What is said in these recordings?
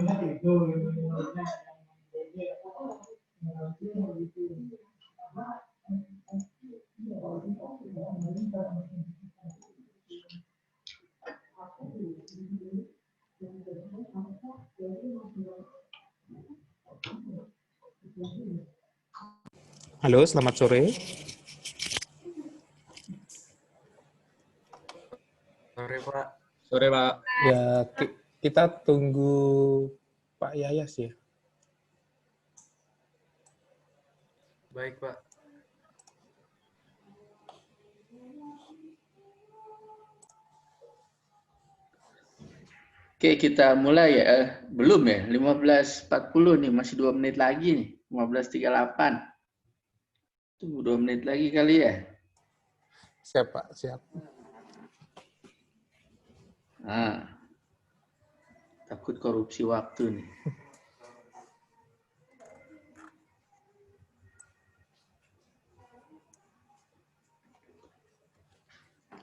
Halo, selamat sore. Sore, Pak. Sore, Pak. Ya, kita tunggu Pak Yayas ya. Baik, Pak. Oke, kita mulai ya. Belum ya, 15.40 nih, masih 2 menit lagi nih. 15.38. Tunggu 2 menit lagi kali ya. Siap, Pak. Siap. Nah, takut korupsi waktu nih.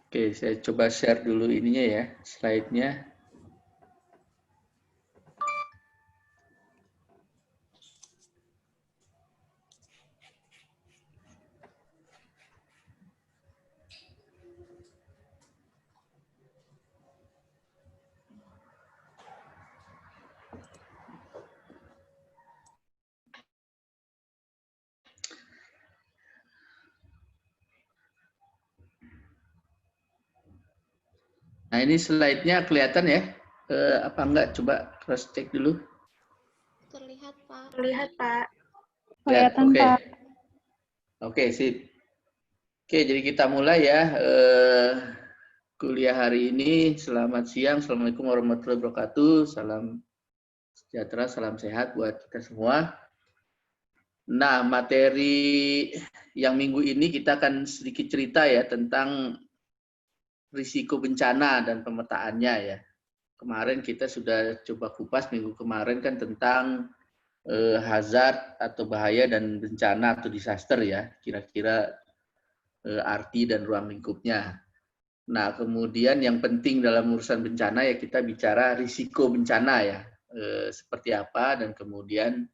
Oke, saya coba share dulu ininya ya, slide-nya. Nah, ini slide-nya kelihatan ya? Apa enggak? Coba cross check dulu. Terlihat, Pak. Terlihat, Pak. Kelihatan, Kelihatan, Pak. Oke, sip. Oke, jadi kita mulai ya. Kuliah hari ini. Selamat siang. Assalamualaikum warahmatullahi wabarakatuh. Salam sejahtera, salam sehat buat kita semua. Nah, materi yang minggu ini kita akan sedikit cerita ya tentang risiko bencana dan pemetaannya ya. Kemarin kita sudah coba kupas minggu kemarin kan tentang hazard atau bahaya dan bencana atau disaster ya, kira-kira arti dan ruang lingkupnya. Nah, kemudian yang penting dalam urusan bencana ya kita bicara risiko bencana ya, seperti apa dan kemudian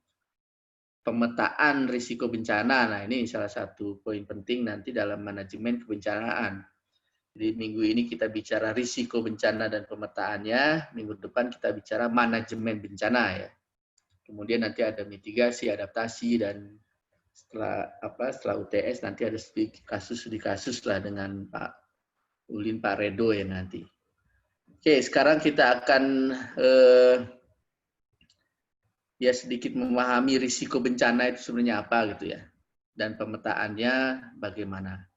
pemetaan risiko bencana. Nah, ini salah satu poin penting nanti dalam manajemen kebencanaan. Jadi minggu ini kita bicara risiko bencana dan pemetaannya, minggu depan kita bicara manajemen bencana ya. Kemudian nanti ada mitigasi, adaptasi, dan setelah UTS nanti ada studi kasus lah dengan Pak Ulin, Pak Redo ya nanti. Oke, sekarang kita akan ya sedikit memahami risiko bencana itu sebenarnya apa gitu ya, dan pemetaannya bagaimana.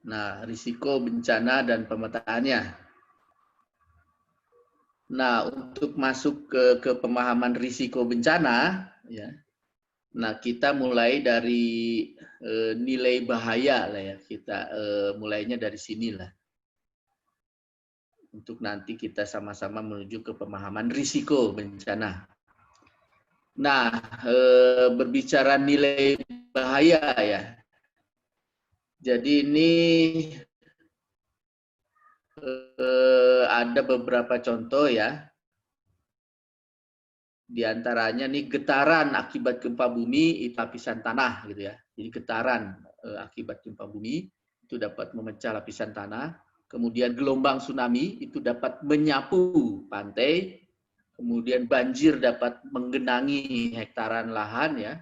Nah, risiko bencana dan pemetaannya. Nah, untuk masuk ke pemahaman risiko bencana, ya. Nah, kita mulai dari nilai bahaya lah ya. Kita mulainya dari sinilah. Untuk nanti kita sama-sama menuju ke pemahaman risiko bencana. Nah, berbicara nilai bahaya ya. Jadi ini ada beberapa contoh ya. Di antaranya nih getaran akibat gempa bumi itu lapisan tanah gitu ya. Jadi getaran akibat gempa bumi itu dapat memecah lapisan tanah. Kemudian gelombang tsunami itu dapat menyapu pantai. Kemudian banjir dapat menggenangi hektaran lahan ya.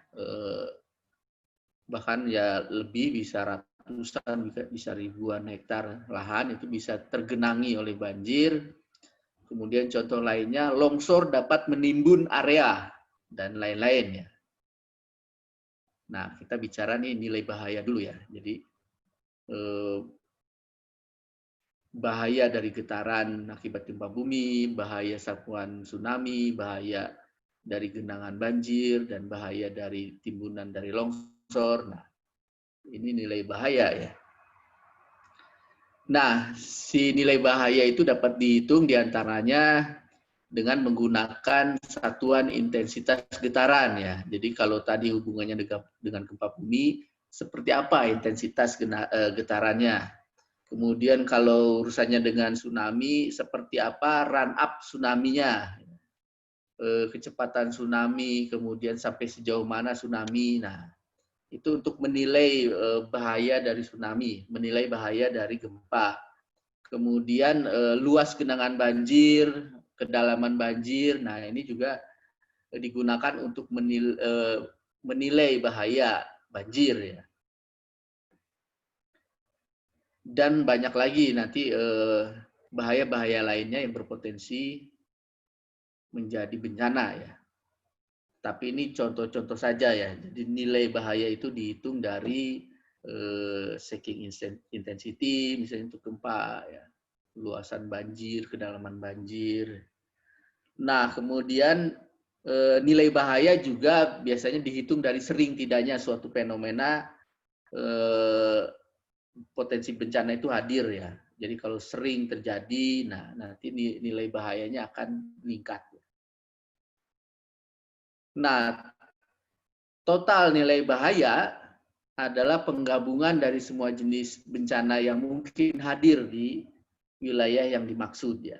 Bahkan ya lebih bisa ratusan, bisa ribuan hektar lahan itu bisa tergenangi oleh banjir. Kemudian contoh lainnya, longsor dapat menimbun area dan lain-lain ya. Nah, kita bicara nih nilai bahaya dulu ya. Jadi bahaya dari getaran akibat gempa bumi, bahaya sapuan tsunami, bahaya dari genangan banjir, dan bahaya dari timbunan dari longsor. Nah, ini nilai bahaya ya. Nah, si nilai bahaya itu dapat dihitung diantaranya dengan menggunakan satuan intensitas getaran ya. Jadi kalau tadi hubungannya dengan gempa bumi, seperti apa intensitas getarannya. Kemudian kalau urusannya dengan tsunami, seperti apa run up tsunami-nya, kecepatan tsunami, kemudian sampai sejauh mana tsunami. Nah, itu untuk menilai bahaya dari tsunami, menilai bahaya dari gempa. Kemudian luas genangan banjir, kedalaman banjir. Nah, ini juga digunakan untuk menilai bahaya banjir ya. Dan banyak lagi nanti bahaya-bahaya lainnya yang berpotensi menjadi bencana ya. Tapi ini contoh-contoh saja ya. Jadi nilai bahaya itu dihitung dari shaking intensity, misalnya untuk gempa ya, luasan banjir, kedalaman banjir. Nah, kemudian nilai bahaya juga biasanya dihitung dari sering tidaknya suatu fenomena potensi bencana itu hadir ya. Jadi kalau sering terjadi, nah nanti nilai bahayanya akan meningkat. Nah, total nilai bahaya adalah penggabungan dari semua jenis bencana yang mungkin hadir di wilayah yang dimaksud ya.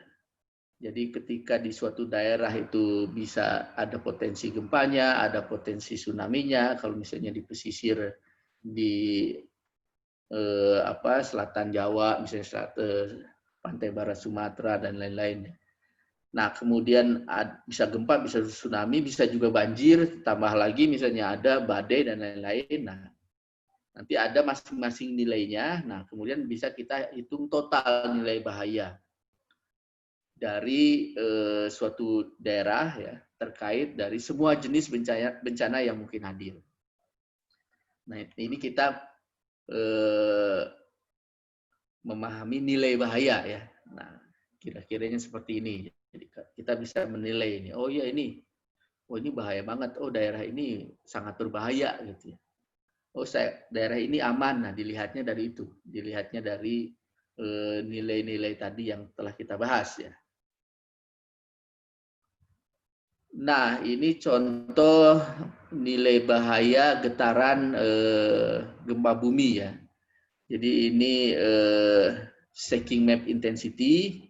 Jadi ketika di suatu daerah itu bisa ada potensi gempanya, ada potensi tsunami-nya, kalau misalnya di pesisir di selatan Jawa, misalnya pantai barat Sumatera dan lain-lain. Nah, kemudian bisa gempa, bisa tsunami, bisa juga banjir, tambah lagi misalnya ada badai dan lain-lain. Nah, nanti ada masing-masing nilainya. Nah, kemudian bisa kita hitung total nilai bahaya dari suatu daerah ya, terkait dari semua jenis bencana yang mungkin hadir. Nah, ini kita memahami nilai bahaya ya. Nah, kira-kiranya seperti ini. Jadi kita bisa menilai ini. Oh ya ini, bahaya banget. Oh daerah ini sangat berbahaya gitu ya. Oh daerah ini aman. Nah dilihatnya dari itu. Dilihatnya dari nilai-nilai tadi yang telah kita bahas ya. Nah ini contoh nilai bahaya getaran gempa bumi ya. Jadi ini shaking map intensity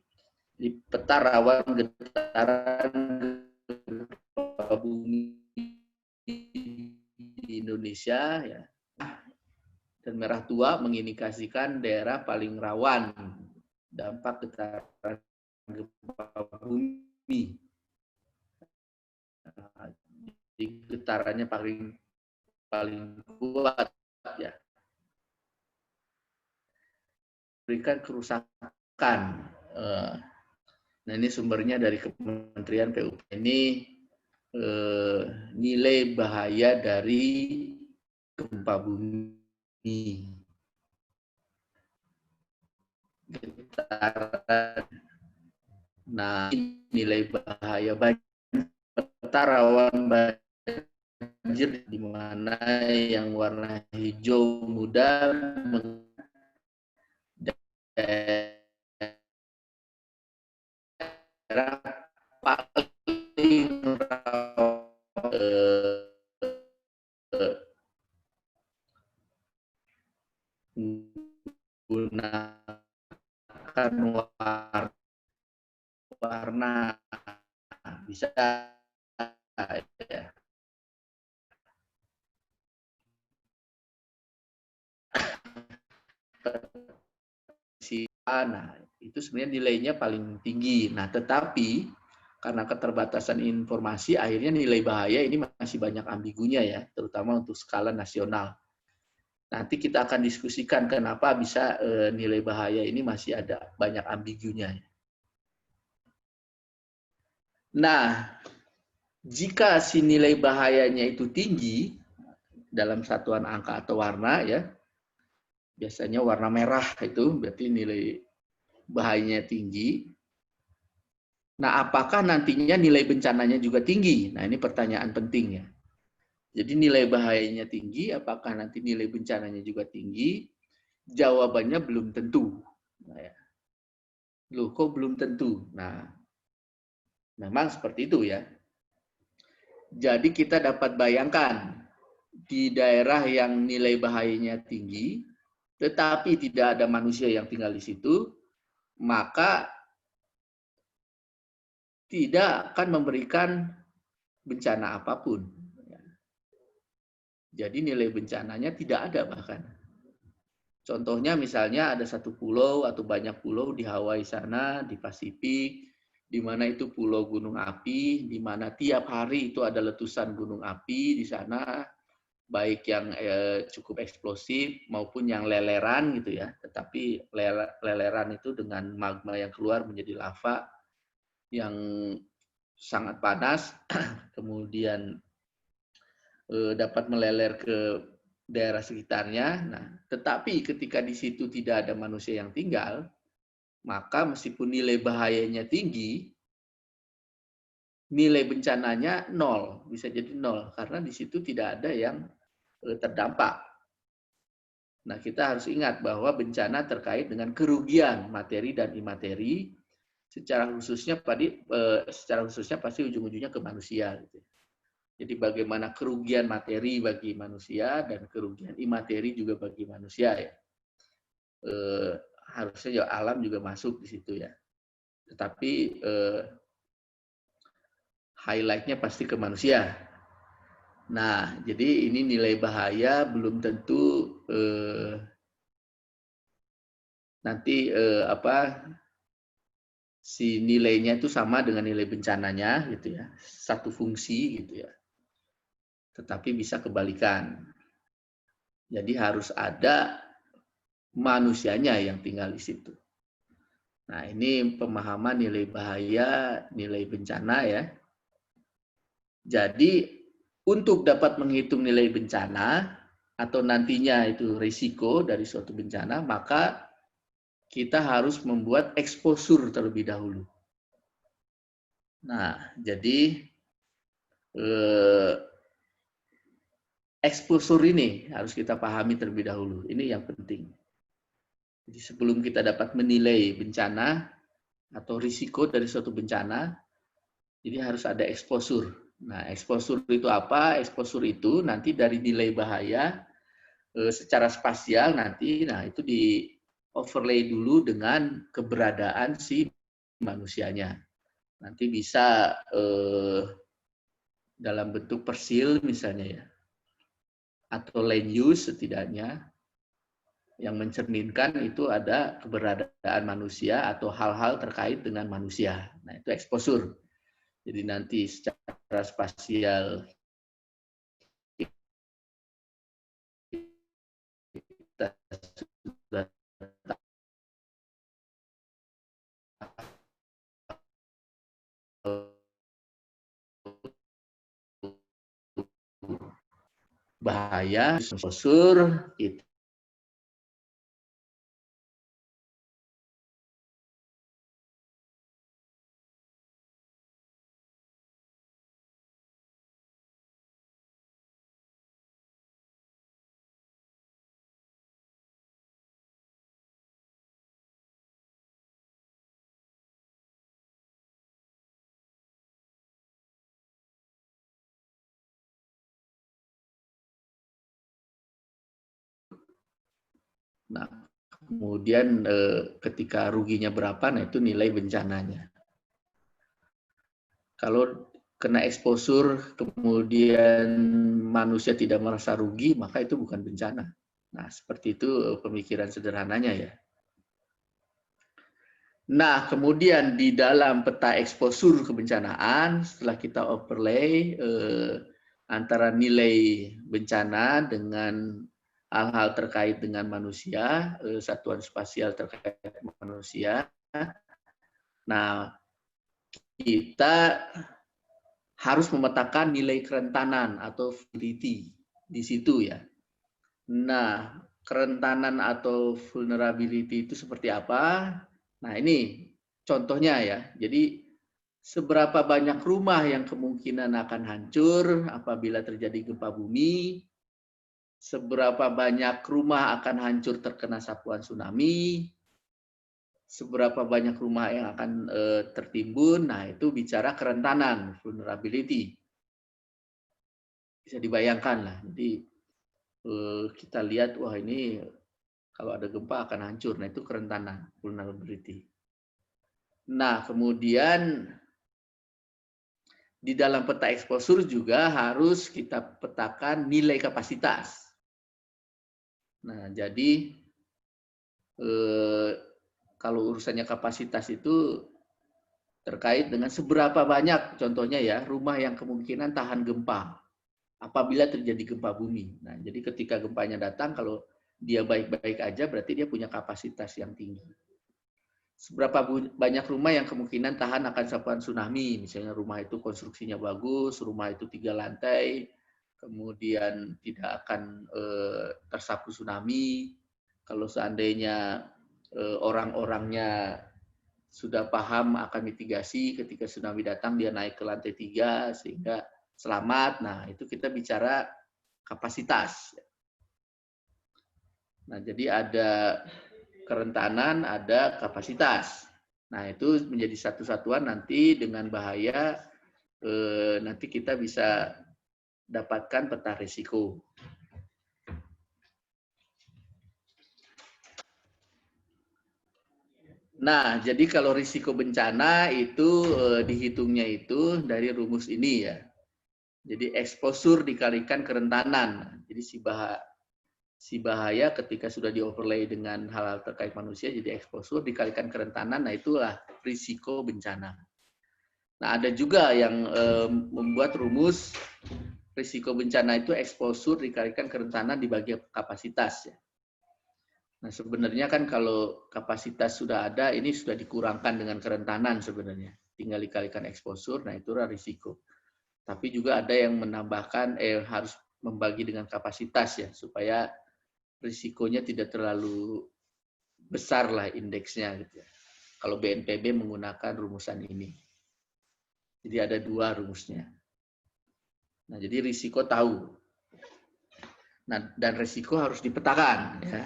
di peta rawan getaran gempa bumi di Indonesia ya. Dan merah tua mengindikasikan daerah paling rawan dampak getaran gempa bumi. Nah, jadi getarannya paling kuat ya. Berikan kerusakan. Nah ini sumbernya dari Kementerian PUP. Ini nilai bahaya dari gempa bumi. Nah nilai bahaya banjir, peta rawan banjir di mana yang warna hijau muda daerah paling menggunakan warna bisa ya. Nah, itu sebenarnya nilainya paling tinggi. Nah, tetapi karena keterbatasan informasi, akhirnya nilai bahaya ini masih banyak ambigunya ya, terutama untuk skala nasional. Nanti kita akan diskusikan kenapa bisa nilai bahaya ini masih ada banyak ambigunya. Nah, jika si nilai bahayanya itu tinggi dalam satuan angka atau warna ya, biasanya warna merah itu berarti nilai bahayanya tinggi. Nah, apakah nantinya nilai bencananya juga tinggi? Nah, ini pertanyaan penting ya. Jadi nilai bahayanya tinggi, apakah nanti nilai bencananya juga tinggi? Jawabannya belum tentu. Nah, ya. Loh, kok belum tentu? Nah, memang seperti itu ya. Jadi kita dapat bayangkan, di daerah yang nilai bahayanya tinggi, tetapi tidak ada manusia yang tinggal di situ, maka tidak akan memberikan bencana apapun. Jadi nilai bencananya tidak ada bahkan. Contohnya misalnya ada satu pulau atau banyak pulau di Hawaii sana, di Pasifik, di mana itu pulau gunung api, di mana tiap hari itu ada letusan gunung api di sana, baik yang cukup eksplosif maupun yang leleran gitu ya. Tetapi leleran itu dengan magma yang keluar menjadi lava yang sangat panas, kemudian dapat meleler ke daerah sekitarnya. Nah, tetapi ketika di situ tidak ada manusia yang tinggal, maka meskipun nilai bahayanya tinggi, nilai bencananya nol, bisa jadi nol karena di situ tidak ada yang terdampak. Nah, kita harus ingat bahwa bencana terkait dengan kerugian materi dan imateri, secara khususnya pasti ujung-ujungnya ke manusia. Gitu. Jadi bagaimana kerugian materi bagi manusia dan kerugian imateri juga bagi manusia ya. Harusnya ya alam juga masuk di situ ya. Tetapi highlight-nya pasti ke manusia. Nah, jadi ini nilai bahaya belum tentu nanti si nilainya itu sama dengan nilai bencananya gitu ya. Satu fungsi gitu ya. Tetapi bisa kebalikan. Jadi harus ada manusianya yang tinggal di situ. Nah, ini pemahaman nilai bahaya, nilai bencana ya. Jadi, untuk dapat menghitung nilai bencana atau nantinya itu risiko dari suatu bencana, maka kita harus membuat exposure terlebih dahulu. Nah, jadi exposure ini harus kita pahami terlebih dahulu. Ini yang penting. Jadi sebelum kita dapat menilai bencana atau risiko dari suatu bencana, jadi harus ada exposure. Nah, exposure itu apa? Exposure itu nanti dari nilai bahaya secara spasial nanti, nah itu di overlay dulu dengan keberadaan si manusianya. Nanti bisa dalam bentuk persil misalnya ya, atau land use setidaknya, yang mencerminkan itu ada keberadaan manusia atau hal-hal terkait dengan manusia. Nah, itu exposure. Jadi nanti secara spasial kita sudah bahaya, exposure, itu nah, kemudian ketika ruginya berapa, nah itu nilai bencananya. Kalau kena exposure, kemudian manusia tidak merasa rugi, maka itu bukan bencana. Nah, seperti itu pemikiran sederhananya ya. Nah, kemudian di dalam peta exposure kebencanaan, setelah kita overlay antara nilai bencana dengan hal-hal terkait dengan manusia, satuan spasial terkait manusia. Nah, kita harus memetakan nilai kerentanan atau vulnerability di situ ya. Nah, kerentanan atau vulnerability itu seperti apa? Nah, ini contohnya ya. Jadi, seberapa banyak rumah yang kemungkinan akan hancur apabila terjadi gempa bumi, seberapa banyak rumah akan hancur terkena sapuan tsunami, seberapa banyak rumah yang akan tertimbun. Nah, itu bicara kerentanan, vulnerability. Bisa dibayangkan lah. Jadi kita lihat, wah ini kalau ada gempa akan hancur. Nah itu kerentanan, vulnerability. Nah kemudian di dalam peta exposure juga harus kita petakan nilai kapasitas. Nah jadi kalau urusannya kapasitas itu terkait dengan seberapa banyak, contohnya ya, rumah yang kemungkinan tahan gempa apabila terjadi gempa bumi. Nah, jadi ketika gempanya datang, kalau dia baik-baik aja, berarti dia punya kapasitas yang tinggi. Seberapa banyak rumah yang kemungkinan tahan akan sapuan tsunami, misalnya rumah itu konstruksinya bagus, rumah itu 3 lantai, kemudian tidak akan tersapu tsunami. Kalau seandainya orang-orangnya sudah paham akan mitigasi, ketika tsunami datang dia naik ke lantai 3 sehingga selamat. Nah, itu kita bicara kapasitas. Nah, jadi ada kerentanan, ada kapasitas. Nah, itu menjadi satu satuan nanti dengan bahaya nanti kita bisa dapatkan peta risiko. Nah, jadi kalau risiko bencana itu dihitungnya itu dari rumus ini ya. Jadi exposure dikalikan kerentanan. Jadi si bahaya ketika sudah di-overlay dengan hal-hal terkait manusia, jadi exposure dikalikan kerentanan, nah itulah risiko bencana. Nah, ada juga yang membuat rumus risiko bencana itu exposure dikalikan kerentanan dibagi kapasitas ya. Nah, sebenarnya kan kalau kapasitas sudah ada, ini sudah dikurangkan dengan kerentanan sebenarnya. Tinggal dikalikan exposure, nah itulah risiko. Tapi juga ada yang menambahkan harus membagi dengan kapasitas ya, supaya risikonya tidak terlalu besar lah indeksnya gitu ya. Kalau BNPB menggunakan rumusan ini. Jadi ada 2 rumusnya. Nah, jadi risiko tahu. Nah, dan risiko harus dipetakan ya.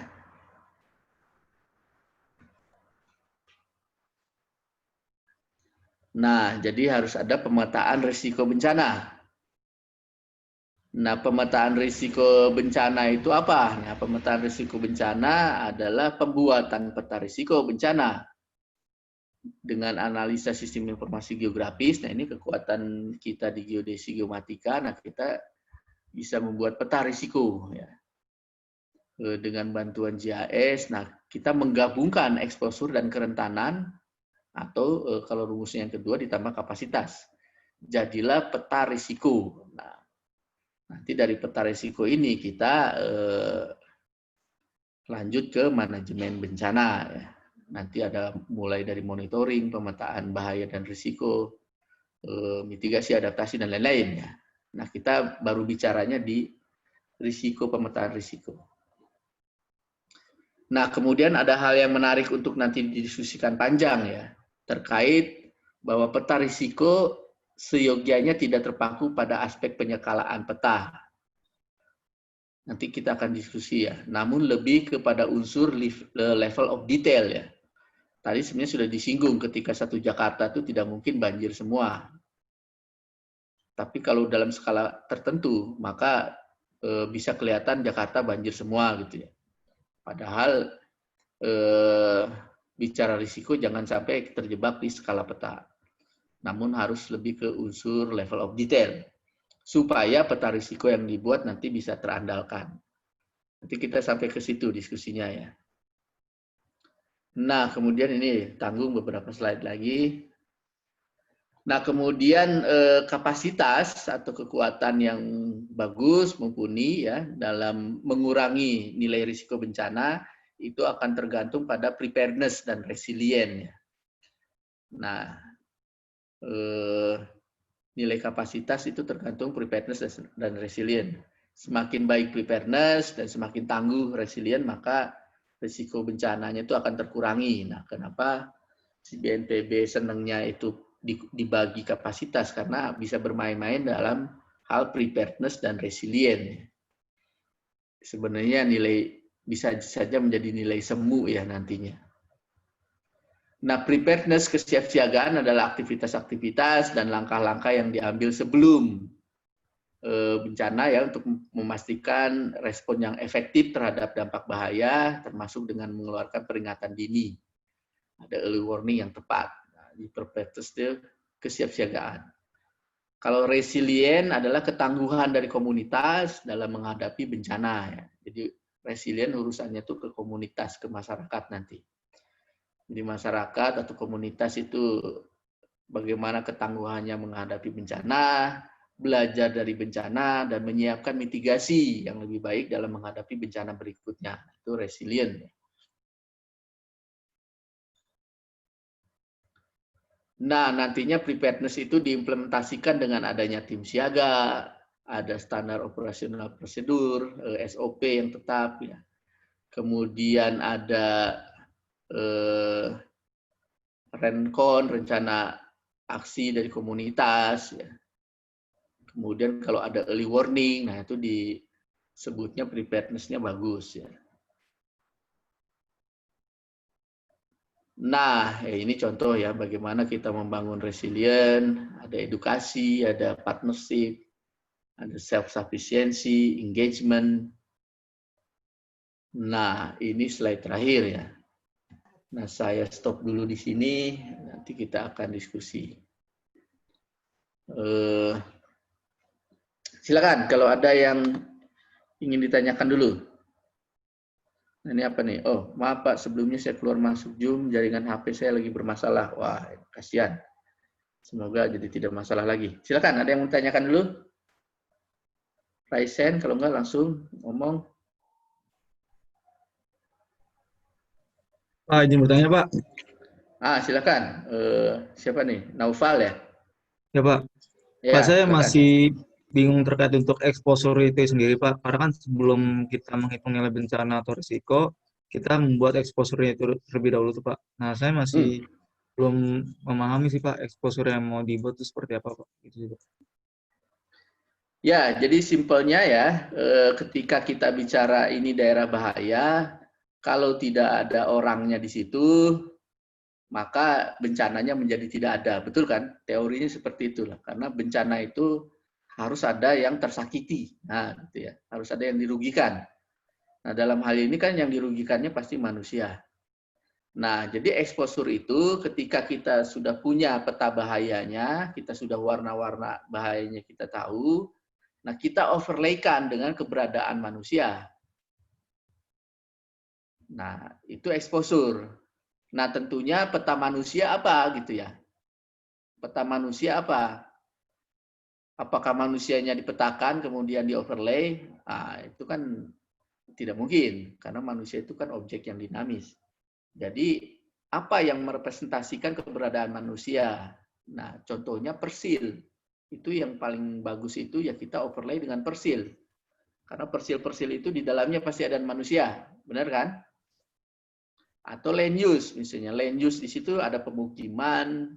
Nah, jadi harus ada pemetaan risiko bencana. Nah, pemetaan risiko bencana itu apa? Nah, pemetaan risiko bencana adalah pembuatan peta risiko bencana dengan analisa sistem informasi geografis. Nah, ini kekuatan kita di geodesi geomatika. Nah, kita bisa membuat peta risiko ya. Dengan bantuan GIS. Nah, kita menggabungkan exposure dan kerentanan, atau kalau rumusnya yang kedua ditambah kapasitas. Jadilah peta risiko. Nah, nanti dari peta risiko ini kita lanjut ke manajemen bencana. Ya. Nanti ada mulai dari monitoring, pemetaan bahaya dan risiko, mitigasi, adaptasi, dan lain-lain. Ya. Nah, kita baru bicaranya di risiko, pemetaan risiko. Nah, kemudian ada hal yang menarik untuk nanti didiskusikan panjang ya, terkait bahwa peta risiko seyogianya tidak terpaku pada aspek penyekalaan peta. Nanti kita akan diskusi ya, namun lebih kepada unsur level of detail ya. Tadi sebenarnya sudah disinggung ketika satu Jakarta itu tidak mungkin banjir semua. Tapi kalau dalam skala tertentu, maka bisa kelihatan Jakarta banjir semua gitu ya. Padahal bicara risiko jangan sampai terjebak di skala peta. Namun harus lebih ke unsur level of detail. Supaya peta risiko yang dibuat nanti bisa terandalkan. Nanti kita sampai ke situ diskusinya ya. Nah, kemudian ini tanggung beberapa slide lagi. Nah, kemudian kapasitas atau kekuatan yang bagus, mumpuni ya dalam mengurangi nilai risiko bencana itu akan tergantung pada preparedness dan resilient ya. Nah, nilai kapasitas itu tergantung preparedness dan resilient. Semakin baik preparedness dan semakin tangguh resilient, maka risiko bencananya itu akan terkurangi. Nah, kenapa si BNPB senangnya itu dibagi kapasitas? Karena bisa bermain-main dalam hal preparedness dan resilient. Sebenarnya nilai bisa saja menjadi nilai semu ya nantinya. Nah, preparedness, kesiapsiagaan adalah aktivitas-aktivitas dan langkah-langkah yang diambil sebelum bencana ya untuk memastikan respon yang efektif terhadap dampak bahaya, termasuk dengan mengeluarkan peringatan dini. Ada early warning yang tepat. Nah, di preparedness itu kesiapsiagaan. Kalau resilient adalah ketangguhan dari komunitas dalam menghadapi bencana. Ya. Jadi resilient urusannya itu ke komunitas, ke masyarakat nanti. Jadi masyarakat atau komunitas itu bagaimana ketangguhannya menghadapi bencana, belajar dari bencana, dan menyiapkan mitigasi yang lebih baik dalam menghadapi bencana berikutnya. Itu resilient. Nah, nantinya preparedness itu diimplementasikan dengan adanya tim siaga, ada standar operasional prosedur, SOP yang tetap, ya. Kemudian ada rencon, rencana aksi dari komunitas, ya. Kemudian kalau ada early warning, nah itu disebutnya preparedness-nya bagus, ya. Nah, ini contoh ya bagaimana kita membangun resilient, ada edukasi, ada partnership, ada self-sufficiency, engagement. Nah, ini slide terakhir ya. Nah, saya stop dulu di sini, nanti kita akan diskusi. Silakan kalau ada yang ingin ditanyakan dulu. Nah, ini apa nih? Oh, maaf Pak, sebelumnya saya keluar masuk Zoom, jaringan HP saya lagi bermasalah. Wah, kasihan. Semoga jadi tidak masalah lagi. Silakan, ada yang mau ditanyakan dulu? Raise hand, kalau enggak langsung ngomong. Pak, izin bertanya Pak. Silakan. Siapa nih? Naufal ya? Ya Pak. Ya, Pak, saya silakan. masih bingung terkait untuk exposure itu sendiri Pak. Karena kan sebelum kita menghitung nilai bencana atau risiko, kita membuat exposure itu terlebih dahulu tuh Pak. Nah, saya masih belum memahami sih Pak, exposure yang mau dibuat itu seperti apa Pak. Gitu sih, Pak. Ya, jadi simpelnya ya, ketika kita bicara ini daerah bahaya, kalau tidak ada orangnya di situ, maka bencananya menjadi tidak ada. Betul kan? Teorinya seperti itulah. Karena bencana itu harus ada yang tersakiti. Nah, gitu ya. Harus ada yang dirugikan. Nah, dalam hal ini kan yang dirugikannya pasti manusia. Nah, jadi exposure itu ketika kita sudah punya peta bahayanya, kita sudah warna-warna bahayanya kita tahu, nah kita overlaykan dengan keberadaan manusia. Nah, itu exposure. Nah, tentunya peta manusia apa gitu ya? Peta manusia apa? Apakah manusianya dipetakan kemudian di overlay? Nah, itu kan tidak mungkin karena manusia itu kan objek yang dinamis. Jadi apa yang merepresentasikan keberadaan manusia? Nah, contohnya persil. Itu yang paling bagus itu ya kita overlay dengan persil. Karena persil-persil itu di dalamnya pasti ada manusia, benar kan? Atau land use, misalnya land use di situ ada pemukiman,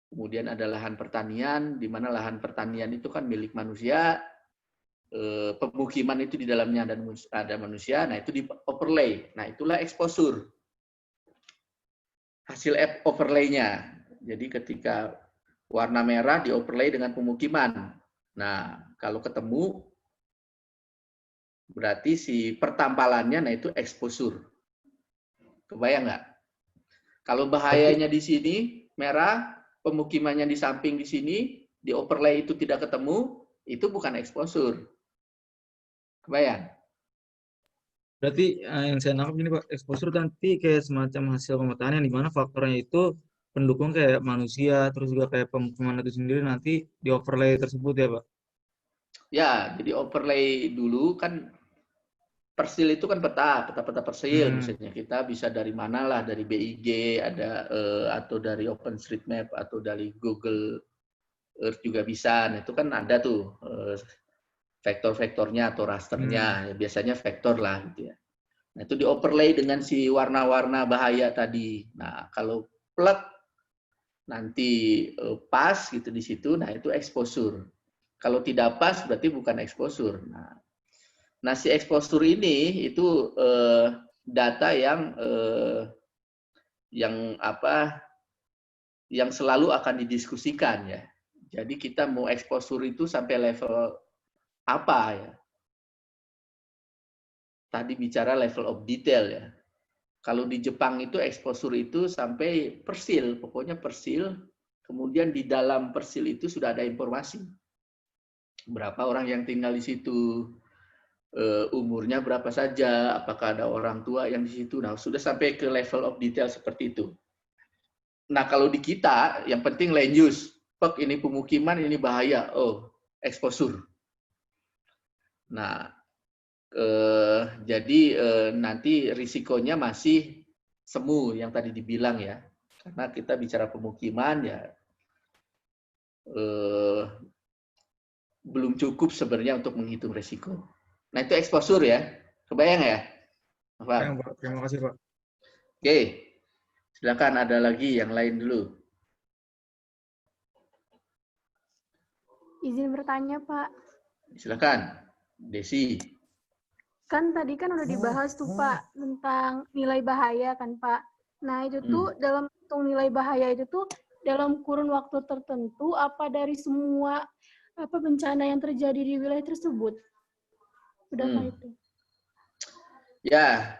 kemudian ada lahan pertanian, di mana lahan pertanian itu kan milik manusia, pemukiman itu di dalamnya ada manusia, nah itu di overlay, nah itulah exposure, hasil overlay-nya. Jadi ketika warna merah di overlay dengan pemukiman, nah kalau ketemu berarti si pertampalannya, nah itu exposure. Kebayang nggak? Kalau bahayanya di sini merah, pemukimannya di samping di sini, di overlay itu tidak ketemu, itu bukan exposure. Kebayang? Berarti yang saya nangkap ini Pak, exposure nanti kayak semacam hasil pemetaan yang dimana faktornya itu pendukung kayak manusia, terus juga kayak pemukiman itu sendiri nanti di overlay tersebut ya Pak? Ya, jadi overlay dulu kan persil itu kan peta persil, misalnya kita bisa dari mana lah, dari BIG ada atau dari OpenStreetMap atau dari Google Earth juga bisa. Nah, itu kan ada tuh vektor-vektornya atau rasternya, ya, biasanya vektor lah gitu ya. Nah, itu di overlay dengan si warna-warna bahaya tadi. Nah, kalau plug nanti pas gitu di situ, nah itu exposure. Kalau tidak pas berarti bukan exposure. Nah, si exposure ini itu data yang selalu akan didiskusikan ya. Jadi kita mau exposure itu sampai level apa ya? Tadi bicara level of detail ya. Kalau di Jepang itu exposure itu sampai persil, pokoknya persil. Kemudian di dalam persil itu sudah ada informasi. Berapa orang yang tinggal di situ, umurnya berapa saja, apakah ada orang tua yang di situ. Nah, sudah sampai ke level of detail seperti itu. Nah, kalau di kita, yang penting land use. Pek, ini pemukiman, ini bahaya. Oh, exposure. Nah, jadi nanti risikonya masih semu yang tadi dibilang ya. Karena kita bicara pemukiman ya, belum cukup sebenarnya untuk menghitung risiko. Nah, itu exposure ya. Kebayang ya? Yang, Pak. Terima kasih, Pak. Oke. Silakan ada lagi yang lain dulu. Izin bertanya, Pak. Silakan. Desi. Kan tadi kan udah dibahas tuh, Pak, tentang nilai bahaya kan, Pak. Nah, itu tuh dalam hitung nilai bahaya itu tuh dalam kurun waktu tertentu apa dari semua bencana yang terjadi di wilayah tersebut? Berapa itu? Ya,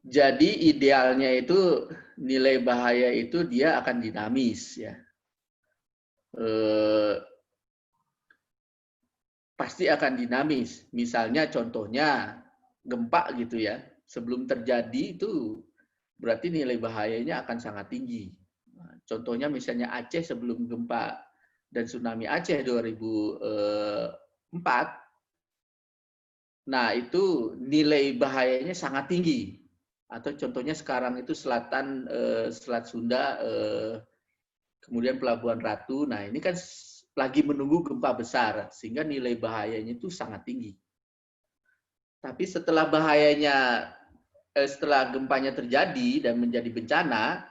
jadi idealnya itu nilai bahaya itu dia akan dinamis ya. Pasti akan dinamis. Misalnya contohnya gempa gitu ya. Sebelum terjadi itu berarti nilai bahayanya akan sangat tinggi. Nah, contohnya misalnya Aceh sebelum gempa dan tsunami Aceh 2004. Nah, itu nilai bahayanya sangat tinggi. Atau contohnya sekarang itu Selat Sunda, kemudian Pelabuhan Ratu. Nah, ini kan lagi menunggu gempa besar, sehingga nilai bahayanya itu sangat tinggi. Tapi setelah gempanya terjadi dan menjadi bencana,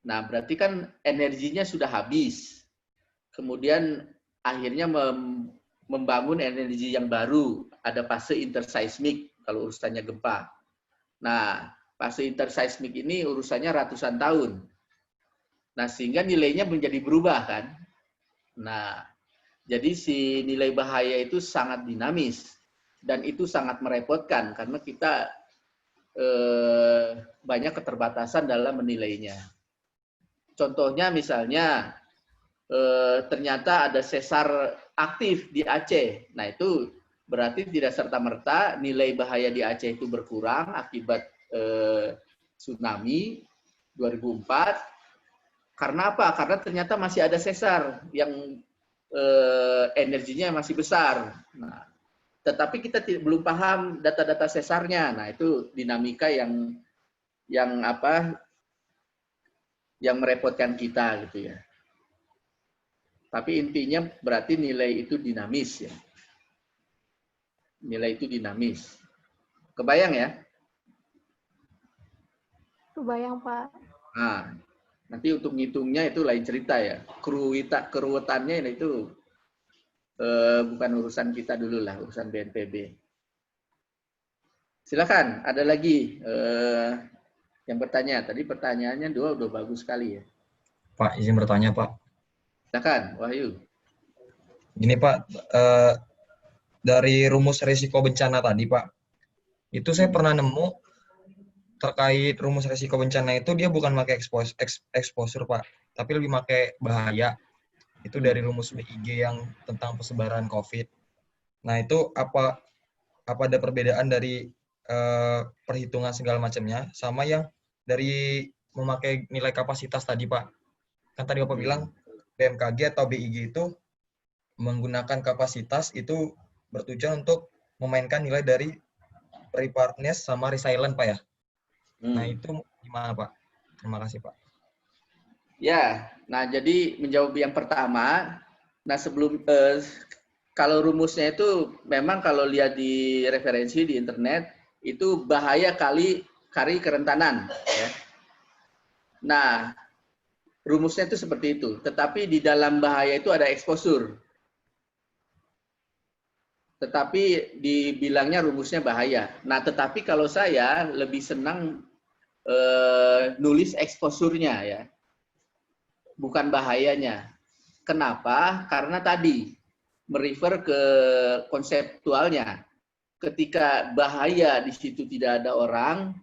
nah berarti kan energinya sudah habis. Kemudian akhirnya membangun energi yang baru, ada fase interseismik kalau urusannya gempa. Nah, fase interseismik ini urusannya ratusan tahun. Nah, sehingga nilainya menjadi berubah kan. Nah, jadi si nilai bahaya itu sangat dinamis dan itu sangat merepotkan karena kita banyak keterbatasan dalam menilainya. Contohnya misalnya ternyata ada sesar aktif di Aceh. Nah, itu berarti tidak serta-merta nilai bahaya di Aceh itu berkurang akibat tsunami 2004. Karena apa? Karena ternyata masih ada sesar yang energinya masih besar. Nah, tetapi kita belum paham data-data sesarnya. Nah, itu dinamika yang merepotkan kita gitu ya. Tapi intinya berarti nilai itu dinamis ya. Nilai itu dinamis. Kebayang ya? Kebayang, Pak. Nah, nanti untuk ngitungnya itu lain cerita ya. Keruwetannya itu bukan urusan kita dulu lah, urusan BNPB. Silakan, ada lagi yang bertanya. Tadi pertanyaannya udah bagus sekali ya. Pak, izin bertanya, Pak. Silakan, Wahyu. Gini, Pak, dari rumus risiko bencana tadi, Pak, itu saya pernah nemu terkait rumus risiko bencana itu dia bukan pakai exposure, Pak, tapi lebih pakai bahaya. Itu dari rumus BIG yang tentang persebaran COVID. Nah, itu apa ada perbedaan dari perhitungan segala macamnya sama yang dari memakai nilai kapasitas tadi, Pak? Kan tadi Bapak bilang BMKG atau BIG itu menggunakan kapasitas itu bertujuan untuk memainkan nilai dari preparedness sama resilient, Pak ya. Nah, itu gimana, Pak? Terima kasih, Pak. Ya, nah jadi menjawab yang pertama, nah sebelum kalau rumusnya itu memang kalau lihat di referensi di internet itu bahaya kali kerentanan ya. Nah, rumusnya itu seperti itu, tetapi di dalam bahaya itu ada exposure. Tetapi dibilangnya rumusnya bahaya. Nah, tetapi kalau saya lebih senang nulis exposure-nya ya. Bukan bahayanya. Kenapa? Karena tadi merefer ke konseptualnya. Ketika bahaya di situ tidak ada orang,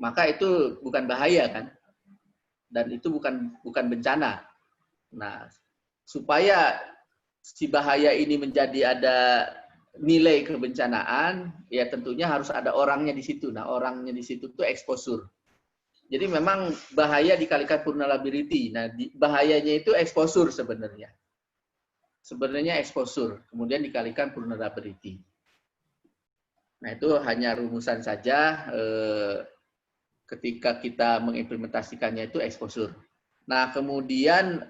maka itu bukan bahaya kan, dan itu bukan bencana. Nah, supaya si bahaya ini menjadi ada nilai kebencanaan, ya tentunya harus ada orangnya di situ. Nah, orangnya di situ tuh exposure. Jadi memang bahaya dikalikan vulnerability. Nah, bahayanya itu exposure sebenarnya. Sebenarnya exposure, kemudian dikalikan vulnerability. Nah, itu hanya rumusan saja ketika kita mengimplementasikannya itu exposure. Nah, kemudian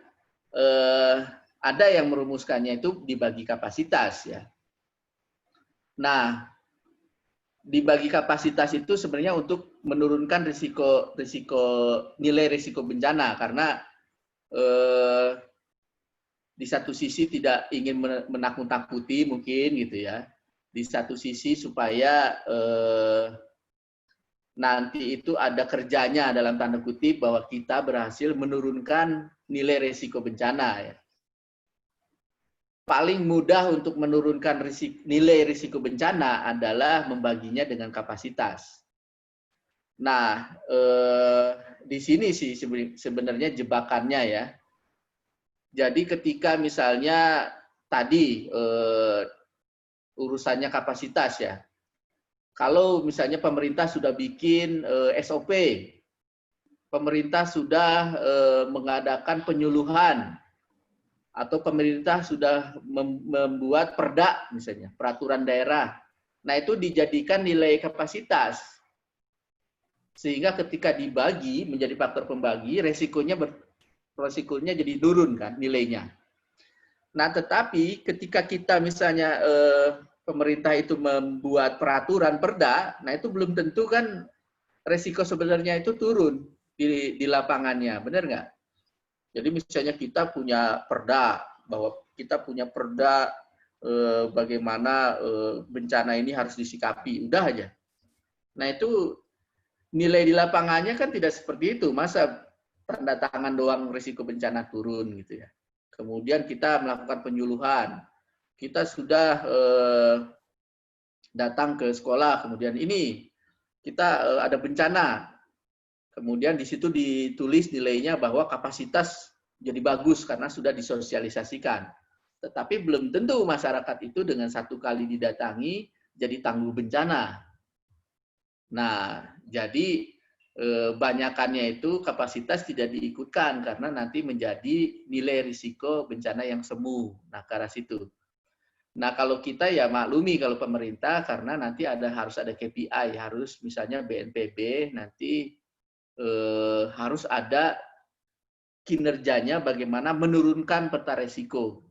ada yang merumuskannya itu dibagi kapasitas ya. Nah, dibagi kapasitas itu sebenarnya untuk menurunkan nilai risiko bencana, karena di satu sisi tidak ingin menakut-nakuti mungkin gitu ya. Di satu sisi supaya nanti itu ada kerjanya dalam tanda kutip bahwa kita berhasil menurunkan nilai risiko bencana ya. Paling mudah untuk menurunkan nilai risiko bencana adalah membaginya dengan kapasitas. Nah, di sini sih sebenarnya jebakannya ya. Jadi ketika misalnya tadi urusannya kapasitas ya, kalau misalnya pemerintah sudah bikin SOP, pemerintah sudah mengadakan penyuluhan, atau pemerintah sudah membuat perda misalnya, peraturan daerah. Nah, itu dijadikan nilai kapasitas. Sehingga ketika dibagi menjadi faktor pembagi, resikonya jadi turun kan nilainya. Nah, tetapi ketika kita misalnya pemerintah itu membuat peraturan perda, nah itu belum tentu kan resiko sebenarnya itu turun di lapangannya, benar nggak? Jadi misalnya kita punya perda, bahwa kita punya perda bagaimana bencana ini harus disikapi, udah aja. Nah itu nilai di lapangannya kan tidak seperti itu, masa tanda tangan doang risiko bencana turun gitu ya. Kemudian kita melakukan penyuluhan, kita sudah datang ke sekolah, kemudian ini kita ada bencana. Kemudian di situ ditulis nilainya bahwa kapasitas jadi bagus karena sudah disosialisasikan. Tetapi belum tentu masyarakat itu dengan satu kali didatangi jadi tangguh bencana. Nah, jadi banyakannya itu kapasitas tidak diikutkan karena nanti menjadi nilai risiko bencana yang semu. Nah, ke arah situ. Nah, kalau kita ya maklumi kalau pemerintah karena nanti harus ada KPI, harus misalnya BNPB nanti harus ada kinerjanya bagaimana menurunkan peta risiko,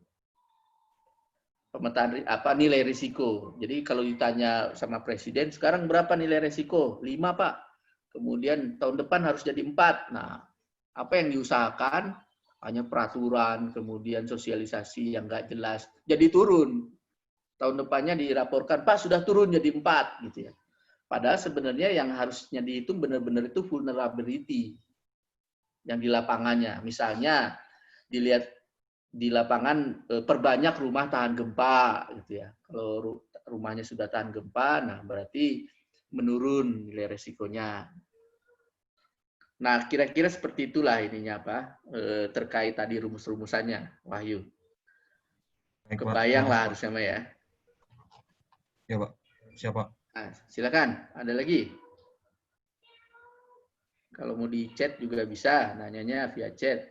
pemetaan nilai risiko. Jadi kalau ditanya sama presiden sekarang berapa nilai risiko? 5 Pak. Kemudian tahun depan harus jadi 4. Nah, apa yang diusahakan? Hanya peraturan, kemudian sosialisasi yang nggak jelas, jadi turun. Tahun depannya dilaporkan Pak sudah turun jadi 4 gitu ya. Padahal sebenarnya yang harusnya dihitung benar-benar itu vulnerability yang di lapangannya. Misalnya dilihat di lapangan perbanyak rumah tahan gempa gitu ya. Kalau rumahnya sudah tahan gempa, nah berarti menurun nilai resikonya. Nah, kira-kira seperti itulah ininya apa terkait tadi rumus-rumusannya, Wahyu. Kebayang lah harusnya ya. Ya Pak, siapa? Nah, silakan, ada lagi? Kalau mau di chat juga bisa, nanyanya via chat.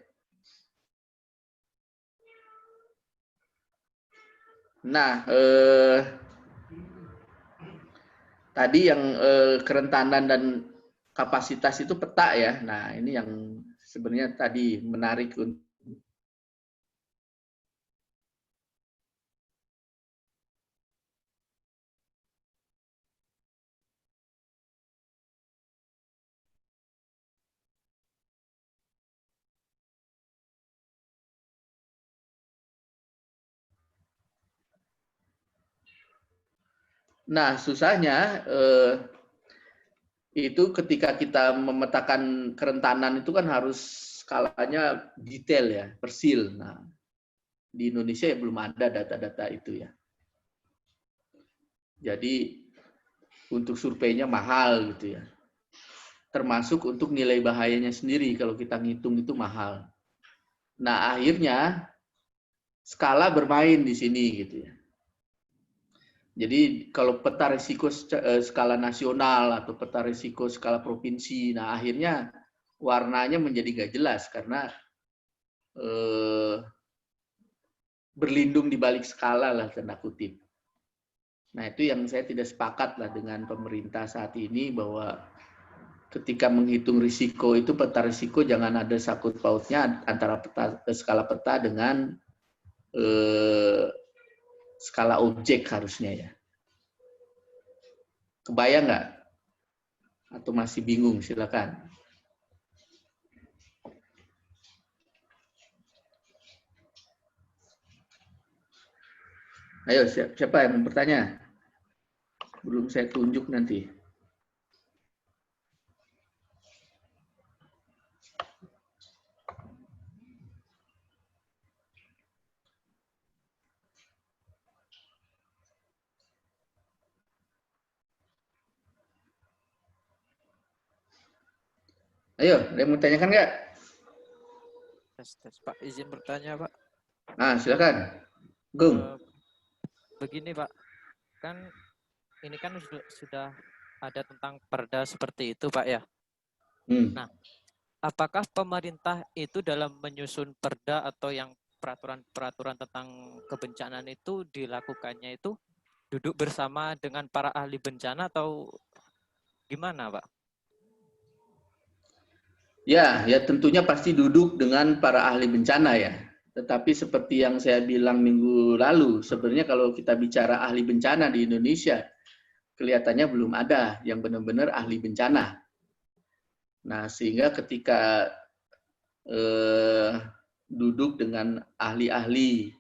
Nah, tadi yang kerentanan dan kapasitas itu peta ya. Nah, ini yang sebenarnya tadi menarik untuk Nah, susahnya itu ketika kita memetakan kerentanan itu kan harus skalanya detail ya, persil. Nah, Di Indonesia ya belum ada data-data itu ya. Jadi untuk surveinya mahal gitu ya. Termasuk untuk nilai bahayanya sendiri kalau kita ngitung itu mahal. Nah, akhirnya skala bermain di sini gitu ya. Jadi kalau peta risiko skala nasional atau peta risiko skala provinsi, nah akhirnya warnanya menjadi gak jelas karena berlindung di balik skala lah tanda kutip. Nah itu yang saya tidak sepakat lah dengan pemerintah saat ini bahwa ketika menghitung risiko itu peta risiko jangan ada sakut pautnya antara skala peta dengan skala objek harusnya ya. Kebayang nggak? Atau masih bingung? Silakan. Ayo, siapa yang bertanya? Belum saya tunjuk nanti. Ayo, ada yang mau tanyakan nggak? Tes, Pak, izin bertanya, Pak. Nah, silakan. Gung. Begini, Pak. Kan ini kan sudah ada tentang perda seperti itu, Pak ya. Nah, apakah pemerintah itu dalam menyusun perda atau yang peraturan-peraturan tentang kebencanaan itu dilakukannya itu duduk bersama dengan para ahli bencana atau gimana, Pak? Ya tentunya pasti duduk dengan para ahli bencana ya. Tetapi seperti yang saya bilang minggu lalu, sebenarnya kalau kita bicara ahli bencana di Indonesia, kelihatannya belum ada yang benar-benar ahli bencana. Nah, sehingga ketika duduk dengan ahli-ahli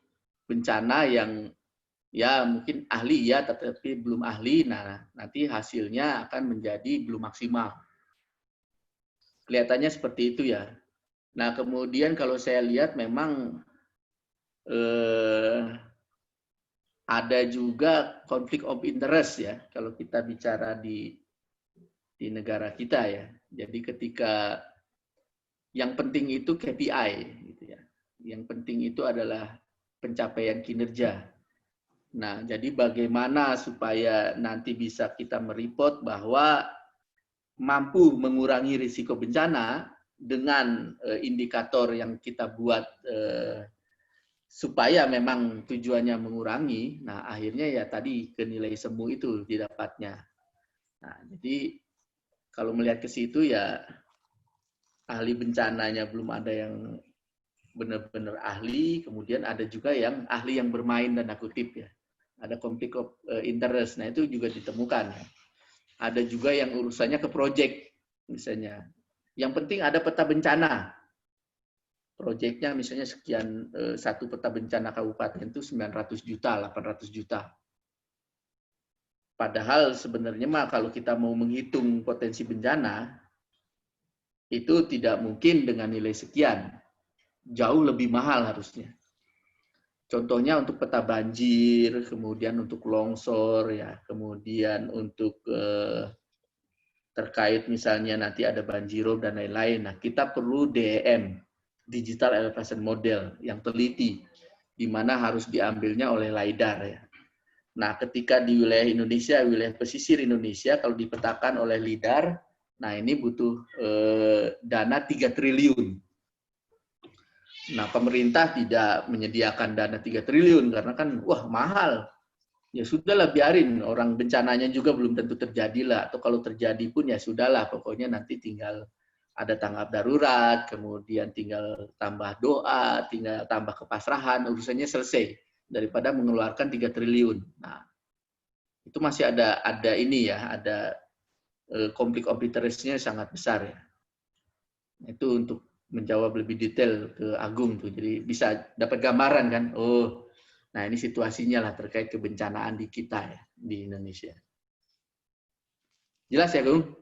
bencana yang ya mungkin ahli ya, tetapi belum ahli, nah nanti hasilnya akan menjadi belum maksimal. Kelihatannya seperti itu ya. Nah, kemudian kalau saya lihat memang ada juga konflik of interest ya, kalau kita bicara di negara kita ya. Jadi ketika yang penting itu KPI, gitu ya. Yang penting itu adalah pencapaian kinerja. Nah, jadi bagaimana supaya nanti bisa kita mereport bahwa mampu mengurangi risiko bencana dengan indikator yang kita buat supaya memang tujuannya mengurangi. Nah, akhirnya ya tadi ke nilai semu itu didapatnya. Nah, jadi kalau melihat ke situ ya ahli bencananya belum ada yang benar-benar ahli, kemudian ada juga yang ahli yang bermain tanda kutip ya. Ada konflik of interest. Nah, itu juga ditemukan ya. Ada juga yang urusannya ke proyek misalnya. Yang penting ada peta bencana. Proyeknya misalnya sekian, satu peta bencana kabupaten itu 900 juta, 800 juta. Padahal sebenarnya mah kalau kita mau menghitung potensi bencana, itu tidak mungkin dengan nilai sekian. Jauh lebih mahal harusnya. Contohnya untuk peta banjir, kemudian untuk longsor, ya, kemudian untuk terkait misalnya nanti ada banjirop dan lain-lain. Nah, kita perlu DEM, Digital Elevation Model, yang teliti, di mana harus diambilnya oleh LiDAR. Ya. Nah, ketika di wilayah Indonesia, wilayah pesisir Indonesia, kalau dipetakan oleh LiDAR, nah ini butuh dana 3 triliun. Nah, pemerintah tidak menyediakan dana 3 triliun karena kan, wah mahal. Ya sudahlah biarin, orang bencananya juga belum tentu terjadi lah. Atau kalau terjadi pun ya sudahlah, pokoknya nanti tinggal ada tanggap darurat, kemudian tinggal tambah doa, tinggal tambah kepasrahan, urusannya selesai. Daripada mengeluarkan 3 triliun. Nah, itu masih ada ini ya, ada konflik of interest-nya sangat besar ya. Itu untuk menjawab lebih detail ke Agung tuh, jadi bisa dapat gambaran kan. Oh, nah ini situasinya lah terkait kebencanaan di kita ya di Indonesia. Jelas ya, Agung?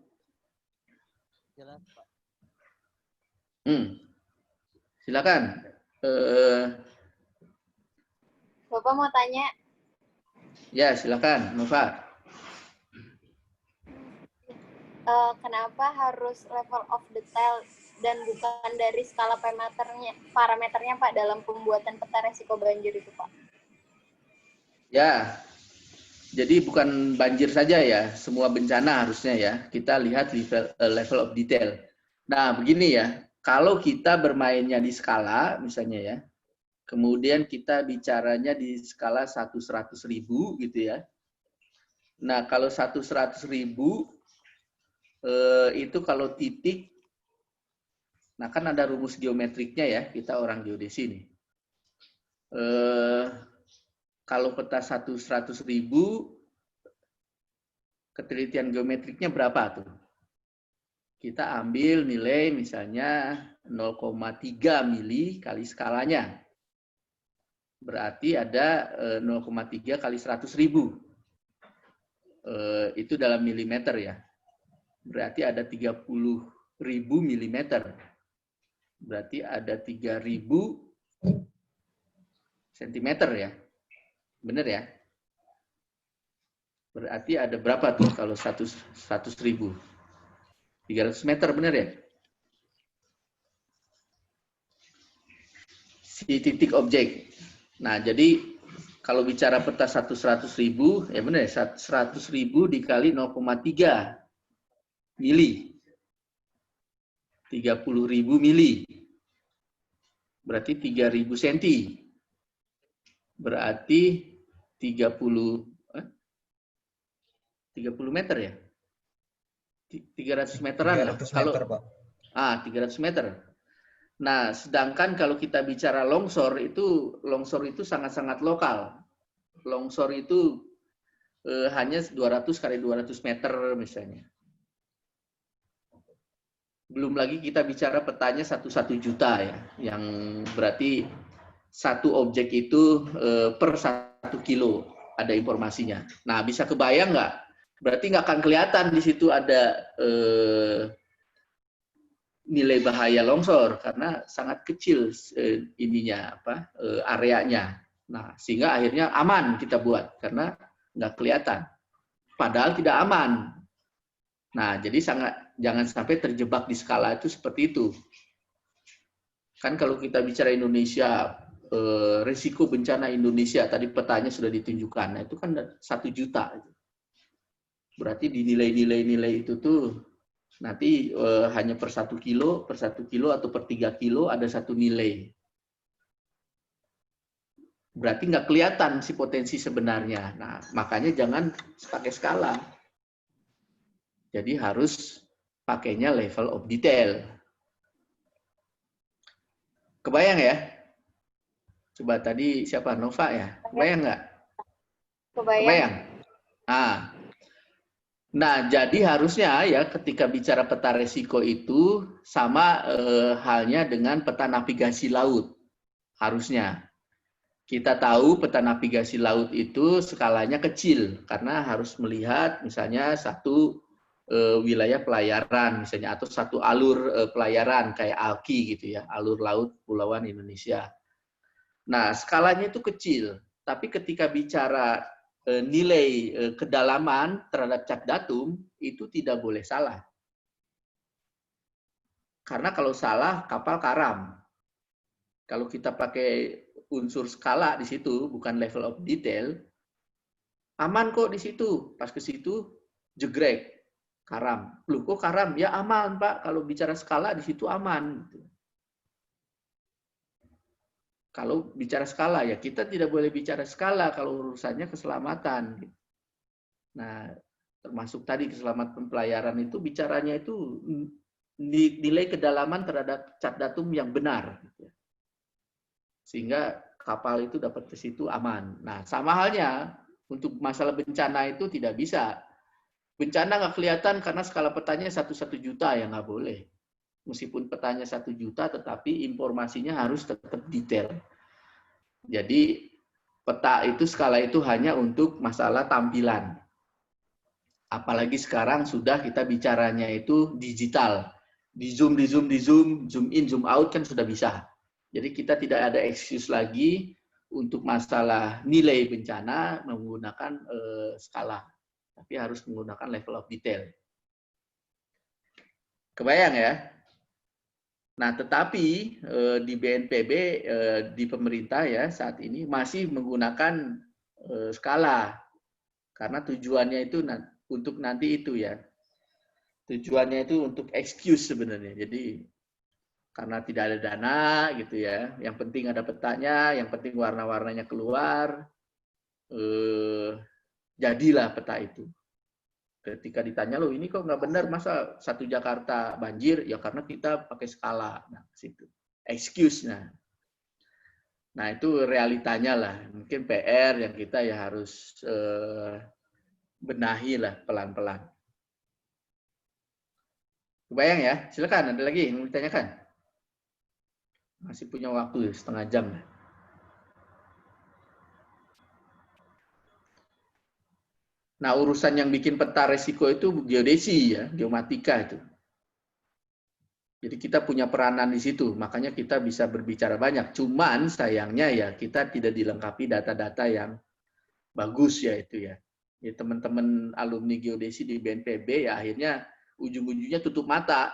Jelas, Pak. Silakan. Bapak mau tanya, Ya, silakan, Nova. kenapa harus level of detail dan bukan dari skala parameternya Pak dalam pembuatan peta resiko banjir itu Pak? Ya, jadi bukan banjir saja ya, semua bencana harusnya ya. Kita lihat level of detail. Nah, begini ya, kalau kita bermainnya di skala, misalnya ya, kemudian kita bicaranya di skala 100.000 gitu ya. Nah, kalau 100.000 itu kalau titik, nah kan ada rumus geometriknya ya, kita orang geodesi nih. Kalau peta 100.000, ketelitian geometriknya berapa tuh? Kita ambil nilai misalnya 0,3 mili kali skalanya. Berarti ada 0,3 kali 100.000. Itu dalam milimeter ya. Berarti ada 30.000 milimeter. Berarti ada 3.000 sentimeter ya. Benar ya? Berarti ada berapa tuh kalau 100.000? 300 meter, benar ya? Si titik objek. Nah, jadi kalau bicara peta 100.000, ya benar ya, 100.000 dikali 0,3 mili. 30.000 mili. Berarti 3.000 senti. Berarti 30 meter ya? 300 meteran. 300 kalau meter, Pak. 300 meter. Nah, sedangkan kalau kita bicara longsor itu sangat-sangat lokal. Longsor itu hanya 200 kali 200 meter misalnya. Belum lagi kita bicara petanya 1 juta ya, yang berarti satu objek itu per 1 kilo ada informasinya. Nah, bisa kebayang nggak? Berarti nggak akan kelihatan di situ ada nilai bahaya longsor karena sangat kecil areanya. Nah, sehingga akhirnya aman kita buat karena nggak kelihatan. Padahal tidak aman. Nah, jadi jangan sampai terjebak di skala itu seperti itu. Kan kalau kita bicara Indonesia, risiko bencana Indonesia tadi petanya sudah ditunjukkan. Nah, itu kan 1 juta. Berarti di nilai-nilai itu tuh nanti hanya per 1 kilo atau per 3 kilo ada satu nilai. Berarti nggak kelihatan si potensi sebenarnya. Nah, makanya jangan pakai skala. Jadi harus pakainya level of detail. Kebayang ya? Coba tadi siapa? Nova ya? Kebayang nggak? Kebayang. Nah, jadi harusnya ya ketika bicara peta resiko itu sama halnya dengan peta navigasi laut. Harusnya. Kita tahu peta navigasi laut itu skalanya kecil karena harus melihat misalnya satu wilayah pelayaran misalnya atau satu alur pelayaran kayak ALKI gitu ya, alur laut Kepulauan Indonesia. Nah, skalanya itu kecil, tapi ketika bicara nilai kedalaman terhadap cat datum itu tidak boleh salah. Karena kalau salah kapal karam. Kalau kita pakai unsur skala di situ bukan level of detail, aman kok di situ. Pas ke situ jegrek, karam. Loh kok karam? Ya aman Pak. Kalau bicara skala di situ aman. Kalau bicara skala ya kita tidak boleh bicara skala kalau urusannya keselamatan. Nah, termasuk tadi keselamatan pelayaran itu bicaranya itu nilai kedalaman terhadap cat datum yang benar. Sehingga kapal itu dapat ke situ aman. Nah, sama halnya untuk masalah bencana itu tidak bisa. Bencana nggak kelihatan karena skala petanya 1 juta ya nggak boleh. Meskipun petanya 1 juta, tetapi informasinya harus tetap detail. Jadi peta itu skala itu hanya untuk masalah tampilan. Apalagi sekarang sudah kita bicaranya itu digital. Di zoom, zoom in, zoom out kan sudah bisa. Jadi kita tidak ada excuse lagi untuk masalah nilai bencana menggunakan skala, tapi harus menggunakan level of detail. Kebayang ya? Nah, tetapi di BNPB, di pemerintah ya saat ini masih menggunakan skala, karena tujuannya itu untuk nanti itu ya. Tujuannya itu untuk excuse sebenarnya. Jadi karena tidak ada dana gitu ya. Yang penting ada petanya, yang penting warna-warnanya keluar. Jadilah peta itu. Ketika ditanya, loh ini kok nggak benar, masa satu Jakarta banjir? Ya karena kita pakai skala. Nah, situ. Excuse-nya. Nah, itu realitanya lah. Mungkin PR yang kita ya harus benahi lah pelan-pelan. Kebayang ya? Silakan, ada lagi yang mau ditanyakan? Masih punya waktu setengah jam. Nah, urusan yang bikin peta resiko itu geodesi ya, geomatika itu. Jadi kita punya peranan di situ, makanya kita bisa berbicara banyak. Cuman sayangnya ya kita tidak dilengkapi data-data yang bagus ya itu ya. Ya teman-teman alumni geodesi di BNPB ya akhirnya ujung-ujungnya tutup mata.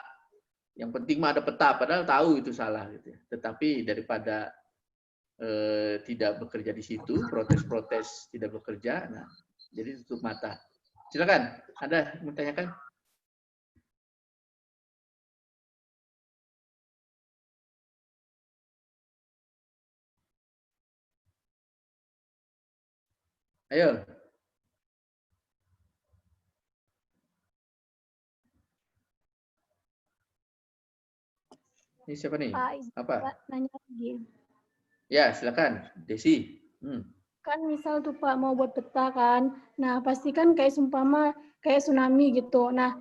Yang penting mah ada peta, padahal tahu itu salah gitu ya. Tetapi daripada tidak bekerja di situ, protes-protes tidak bekerja, nah jadi tutup mata. Silakan, ada yang menanyakan? Ayo. Ini siapa nih? Pak, Apa? nanya lagi. Ya, silakan, Desi. Kan misal tuh Pak mau buat peta kan, nah pasti kan kayak sumpama kayak tsunami gitu. Nah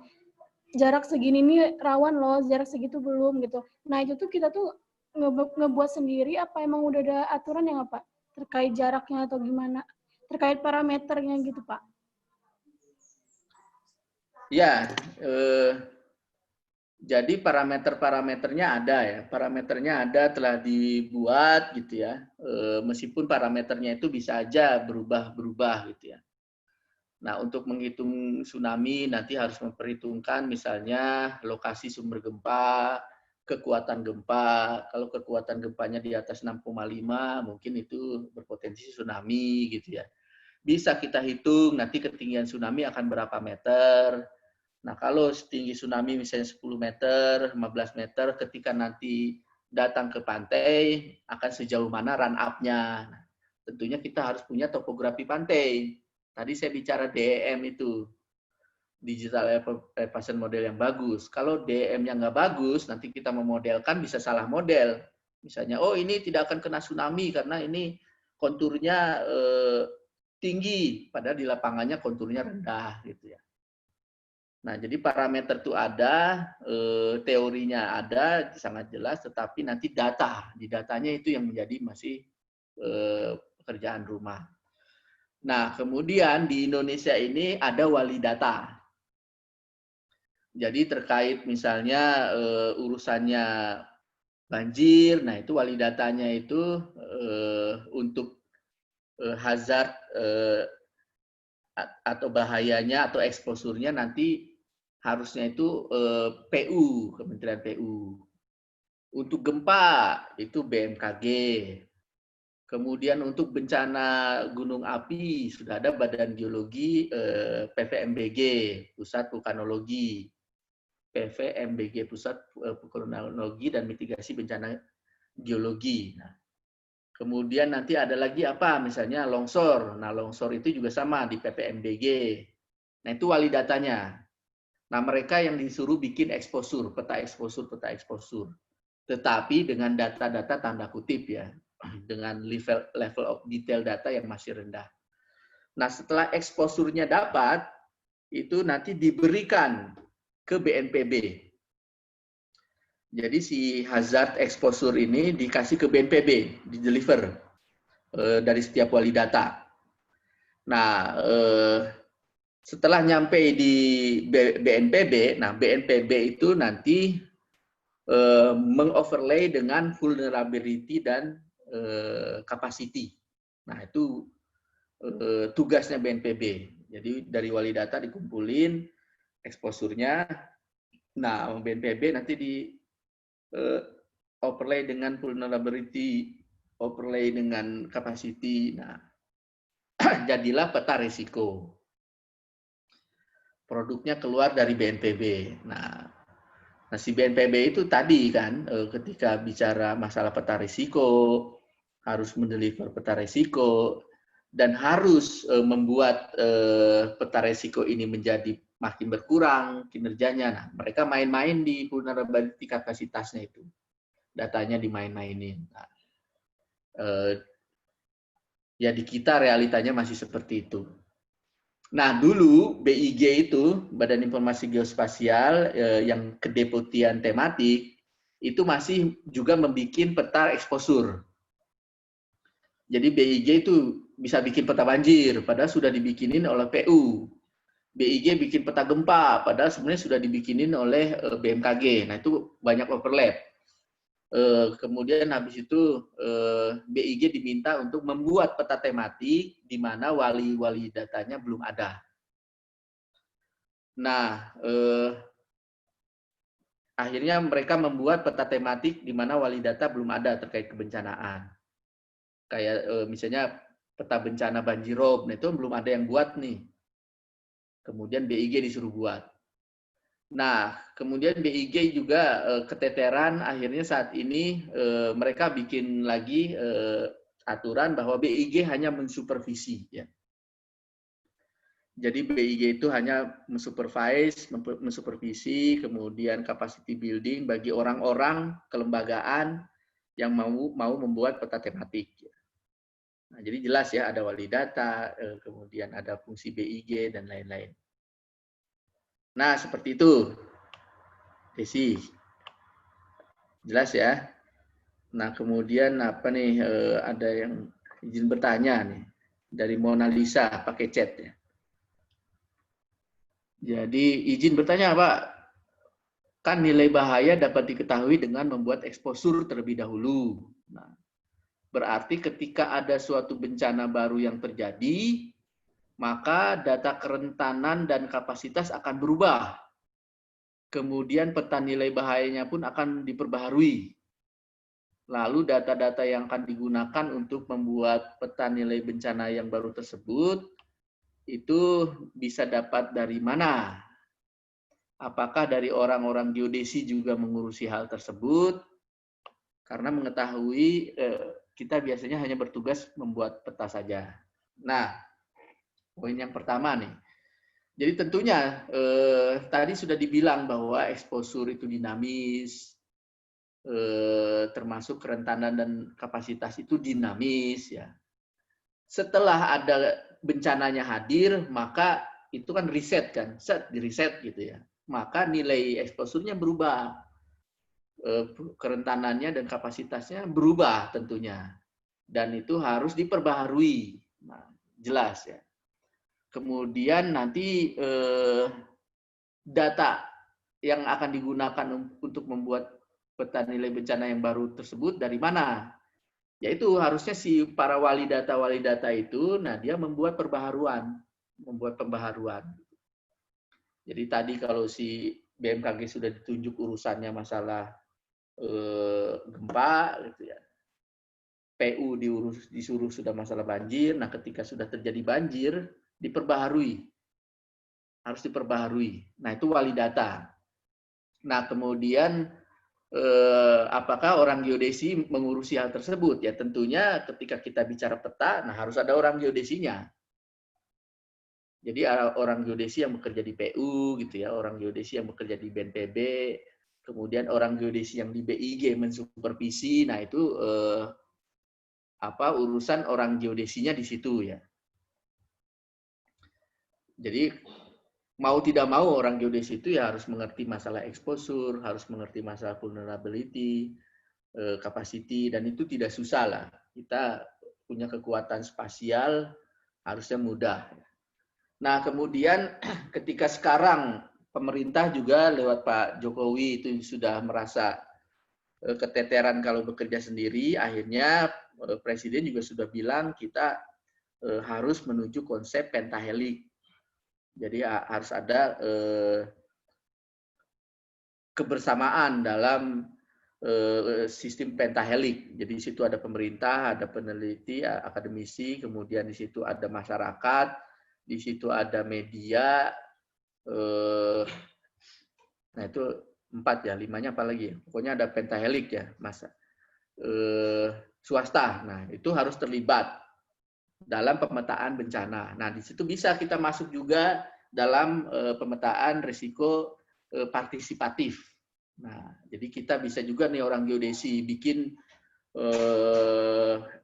jarak segini nih rawan loh, jarak segitu belum gitu. Nah itu tuh kita tuh ngebuat sendiri apa emang udah ada aturan ya nggak Pak? Terkait jaraknya atau gimana? Terkait parameternya gitu Pak? Ya, jadi parameternya ada ya. Parameternya ada, telah dibuat gitu ya. Meskipun parameternya itu bisa aja berubah-berubah gitu ya. Nah, untuk menghitung tsunami nanti harus memperhitungkan misalnya lokasi sumber gempa, kekuatan gempa. Kalau kekuatan gempanya di atas 6,5 mungkin itu berpotensi tsunami gitu ya. Bisa kita hitung nanti ketinggian tsunami akan berapa meter. Nah, kalau tinggi tsunami misalnya 10 meter, 15 meter, ketika nanti datang ke pantai, akan sejauh mana run up-nya. Nah, tentunya kita harus punya topografi pantai. Tadi saya bicara DEM itu, Digital Elevation Model yang bagus. Kalau DEM-nya nggak bagus, nanti kita memodelkan bisa salah model. Misalnya, oh ini tidak akan kena tsunami karena ini konturnya tinggi, padahal di lapangannya konturnya rendah gitu ya. Nah, jadi parameter itu ada, teorinya ada, sangat jelas, tetapi nanti di datanya itu yang menjadi masih pekerjaan rumah. Nah, kemudian di Indonesia ini ada wali data. Jadi terkait misalnya urusannya banjir, nah itu wali datanya itu untuk hazard atau bahayanya atau eksposurnya nanti harusnya itu PU, Kementerian PU. Untuk gempa itu BMKG. Kemudian untuk bencana gunung api sudah ada Badan Geologi PVMBG, Pusat Vulkanologi. PVMBG, Pusat Vulkanologi dan Mitigasi Bencana Geologi. Nah, kemudian nanti ada lagi apa? Misalnya longsor. Nah, longsor itu juga sama di PVMBG. Nah, itu wali datanya. Nah, mereka yang disuruh bikin eksposur, peta eksposur. Tetapi dengan data-data tanda kutip ya, dengan level of detail data yang masih rendah. Nah, setelah eksposurnya dapat, itu nanti diberikan ke BNPB. Jadi si hazard exposure ini dikasih ke BNPB, di-deliver dari setiap wali data. Nah, setelah nyampe di BNPB, nah BNPB itu nanti mengoverlay dengan vulnerability dan capacity. Nah, itu tugasnya BNPB. Jadi dari wali data dikumpulin exposure-nya. Nah, BNPB nanti di overlay dengan vulnerability, overlay dengan capacity. Nah, jadilah peta risiko. Produknya keluar dari BNPB. Nah, si BNPB itu tadi kan, ketika bicara masalah peta risiko, harus mendeliver peta risiko, dan harus membuat peta risiko ini menjadi makin berkurang kinerjanya. Nah, mereka main-main di vulnerability kapasitasnya itu. Datanya dimain-mainin. Nah, ya di kita realitanya masih seperti itu. Nah, dulu BIG itu, Badan Informasi Geospasial, yang kedeputian tematik, itu masih juga membuat peta exposure. Jadi BIG itu bisa bikin peta banjir, padahal sudah dibikinin oleh PU. BIG bikin peta gempa, padahal sebenarnya sudah dibikinin oleh BMKG. Nah, itu banyak overlap. Kemudian habis itu BIG diminta untuk membuat peta tematik di mana wali-wali datanya belum ada. Nah, akhirnya mereka membuat peta tematik di mana wali data belum ada terkait kebencanaan. Kayak misalnya peta bencana banjirop, nah itu belum ada yang buat nih. Kemudian BIG disuruh buat. Nah, kemudian BIG juga keteteran, akhirnya saat ini mereka bikin lagi aturan bahwa BIG hanya mensupervisi. Ya. Jadi BIG itu hanya mensupervisi, kemudian capacity building bagi orang-orang kelembagaan yang mau membuat peta tematik. Nah, jadi jelas ya, ada wali data, kemudian ada fungsi BIG, dan lain-lain. Nah, seperti itu. Desi. Jelas ya. Nah, kemudian apa nih, ada yang izin bertanya nih. Dari Mona Lisa, pakai chat ya. Jadi, izin bertanya, Pak. Kan nilai bahaya dapat diketahui dengan membuat exposure terlebih dahulu. Nah, berarti ketika ada suatu bencana baru yang terjadi, maka data kerentanan dan kapasitas akan berubah. Kemudian peta nilai bahayanya pun akan diperbaharui. Lalu data-data yang akan digunakan untuk membuat peta nilai bencana yang baru tersebut, itu bisa dapat dari mana? Apakah dari orang-orang geodesi juga mengurusi hal tersebut? Karena mengetahui kita biasanya hanya bertugas membuat peta saja. Nah, poin yang pertama nih. Jadi tentunya tadi sudah dibilang bahwa exposure itu dinamis, termasuk kerentanan dan kapasitas itu dinamis ya. Setelah ada bencananya hadir, maka itu kan riset kan, di riset gitu ya. Maka nilai exposure-nya berubah, kerentanannya dan kapasitasnya berubah tentunya, dan itu harus diperbaharui. Nah, jelas ya. Kemudian nanti data yang akan digunakan untuk membuat peta nilai bencana yang baru tersebut dari mana? Yaitu harusnya si para wali data itu, nah dia membuat pembaharuan. Jadi tadi kalau si BMKG sudah ditunjuk urusannya masalah gempa, gitu ya. PU disuruh sudah masalah banjir. Nah, ketika sudah terjadi banjir, diperbaharui. Harus diperbaharui. Nah, itu wali data. Nah, kemudian apakah orang geodesi mengurusi hal tersebut? Ya, tentunya ketika kita bicara peta, nah harus ada orang geodesinya. Jadi orang geodesi yang bekerja di PU gitu ya, orang geodesi yang bekerja di BNPB, kemudian orang geodesi yang di BIG mensupervisi. Nah, itu urusan orang geodesinya di situ ya. Jadi mau tidak mau orang geodesi itu ya harus mengerti masalah exposure, harus mengerti masalah vulnerability, capacity, dan itu tidak susah lah. Kita punya kekuatan spasial, harusnya mudah. Nah, kemudian ketika sekarang pemerintah juga lewat Pak Jokowi itu sudah merasa keteteran kalau bekerja sendiri, akhirnya Presiden juga sudah bilang kita harus menuju konsep pentahelix. Jadi harus ada kebersamaan dalam sistem pentahelix. Jadi di situ ada pemerintah, ada peneliti, akademisi, kemudian di situ ada masyarakat, di situ ada media. Nah itu 4 ya, 5-nya apa lagi? Pokoknya ada pentahelix ya, masa. Swasta. Nah itu harus terlibat dalam pemetaan bencana. Nah di situ bisa kita masuk juga dalam pemetaan risiko partisipatif. Nah, jadi kita bisa juga nih orang geodesi bikin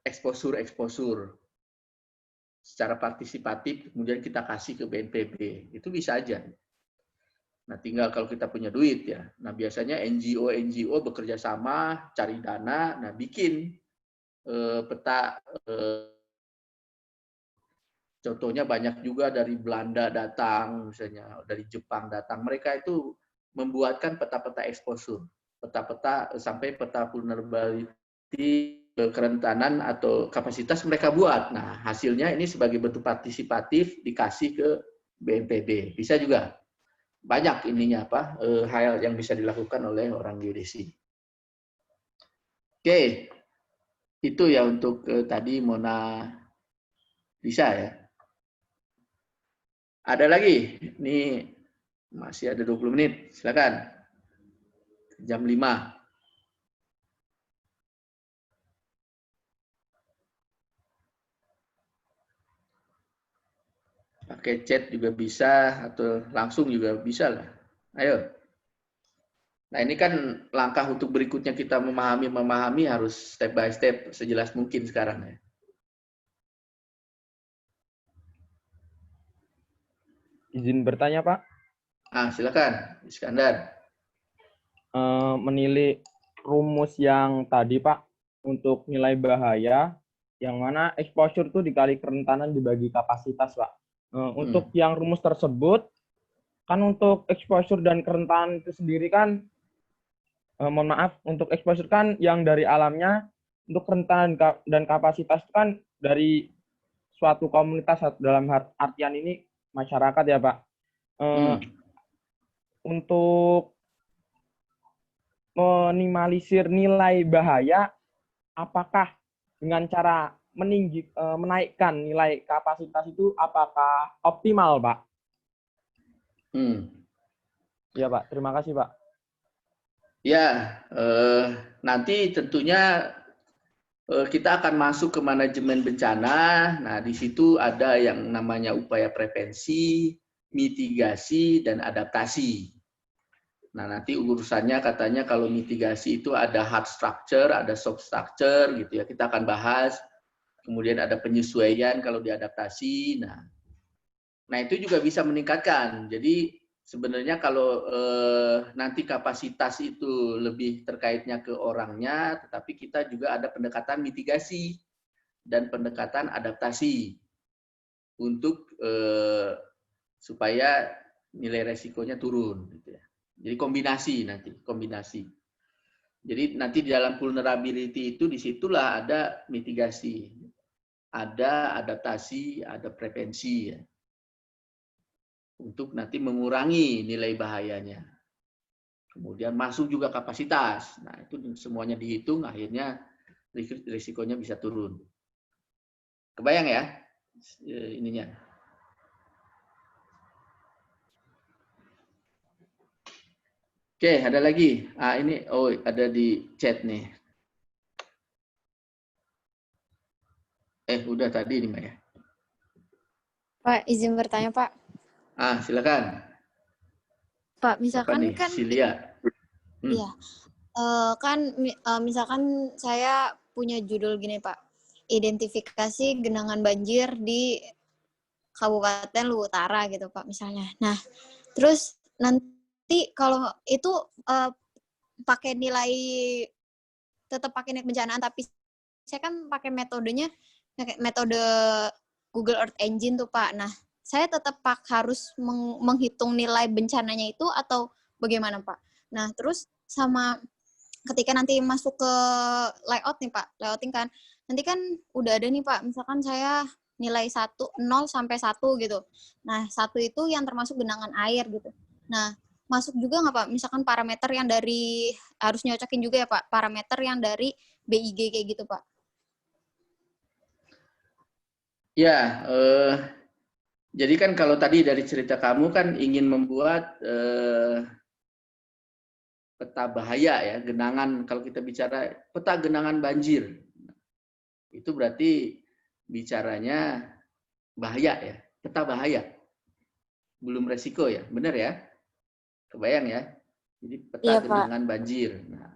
exposure secara partisipatif, kemudian kita kasih ke BNPB. Itu bisa aja. Nah, tinggal kalau kita punya duit ya. Nah, biasanya NGO bekerja sama, cari dana, nah bikin peta. Contohnya banyak juga dari Belanda datang, misalnya dari Jepang datang. Mereka itu membuatkan peta-peta exposure, peta-peta sampai peta vulnerability, kerentanan atau kapasitas mereka buat. Nah, hasilnya ini sebagai bentuk partisipatif dikasih ke BNPB. Bisa juga. Banyak ininya hal yang bisa dilakukan oleh orang geodesi. Oke. Itu ya untuk tadi Mona Lisa ya. Ada lagi? Ini masih ada 20 menit. Silakan. Jam 5. Pakai chat juga bisa, atau langsung juga bisa lah. Ayo. Nah ini kan langkah untuk berikutnya kita memahami harus step by step sejelas mungkin sekarang ya. Izin bertanya, Pak. Silakan, Iskandar. Menilai rumus yang tadi, Pak, untuk nilai bahaya, yang mana exposure itu dikali kerentanan dibagi kapasitas, Pak. Untuk yang rumus tersebut, kan untuk exposure dan kerentanan itu sendiri kan, mohon maaf, untuk exposure kan yang dari alamnya, untuk kerentanan dan kapasitas itu kan dari suatu komunitas, dalam artian ini masyarakat ya, Pak. Untuk minimalisir nilai bahaya, apakah dengan cara menaikkan nilai kapasitas itu apakah optimal, Pak? Ya, Pak. Terima kasih, Pak. Ya, nanti tentunya kita akan masuk ke manajemen bencana. Nah, di situ ada yang namanya upaya prevensi, mitigasi, dan adaptasi. Nah, nanti urusannya katanya kalau mitigasi itu ada hard structure, ada soft structure, gitu ya. Kita akan bahas. Kemudian ada penyesuaian kalau diadaptasi. Nah itu juga bisa meningkatkan. Jadi sebenarnya kalau nanti kapasitas itu lebih terkaitnya ke orangnya, tetapi kita juga ada pendekatan mitigasi dan pendekatan adaptasi untuk supaya nilai resikonya turun. Gitu ya. Jadi kombinasi. Jadi nanti di dalam vulnerability itu disitulah ada mitigasi, ada adaptasi, ada prevensi ya. Untuk nanti mengurangi nilai bahayanya. Kemudian masuk juga kapasitas. Nah, itu semuanya dihitung, akhirnya risikonya bisa turun. Kebayang ya ininya? Oke, ada lagi. Ini ada di chat nih. Udah tadi nih, Mbak ya. Pak, izin bertanya, Pak. Silakan. Pak, misalkan nih? kan Silia. Iya. Misalkan saya punya judul gini, Pak. Identifikasi genangan banjir di Kabupaten Luwu Utara gitu, Pak, misalnya. Nah, terus nanti kalau itu pakai nilai tetap pakai nilai bencanaan, tapi saya kan pakai metode Google Earth Engine tuh, Pak. Nah, saya tetap harus menghitung nilai bencananya itu atau bagaimana, Pak? Nah, terus sama ketika nanti masuk ke layout nih, Pak, layouting kan. nanti kan udah ada nih Pak, misalkan saya nilai 0 sampai 1 gitu. Nah, 1 itu yang termasuk genangan air gitu. Nah, masuk juga nggak Pak, misalkan parameter yang dari, harus nyocokin juga ya Pak, parameter yang dari BIG kayak gitu Pak? Ya, jadi kan kalau tadi dari cerita kamu kan ingin membuat peta bahaya ya, genangan, kalau kita bicara peta genangan banjir, itu berarti bicaranya bahaya ya, peta bahaya, belum resiko ya, benar ya? Kebayang ya? Jadi peta Iya, Pak. genangan banjir. Nah,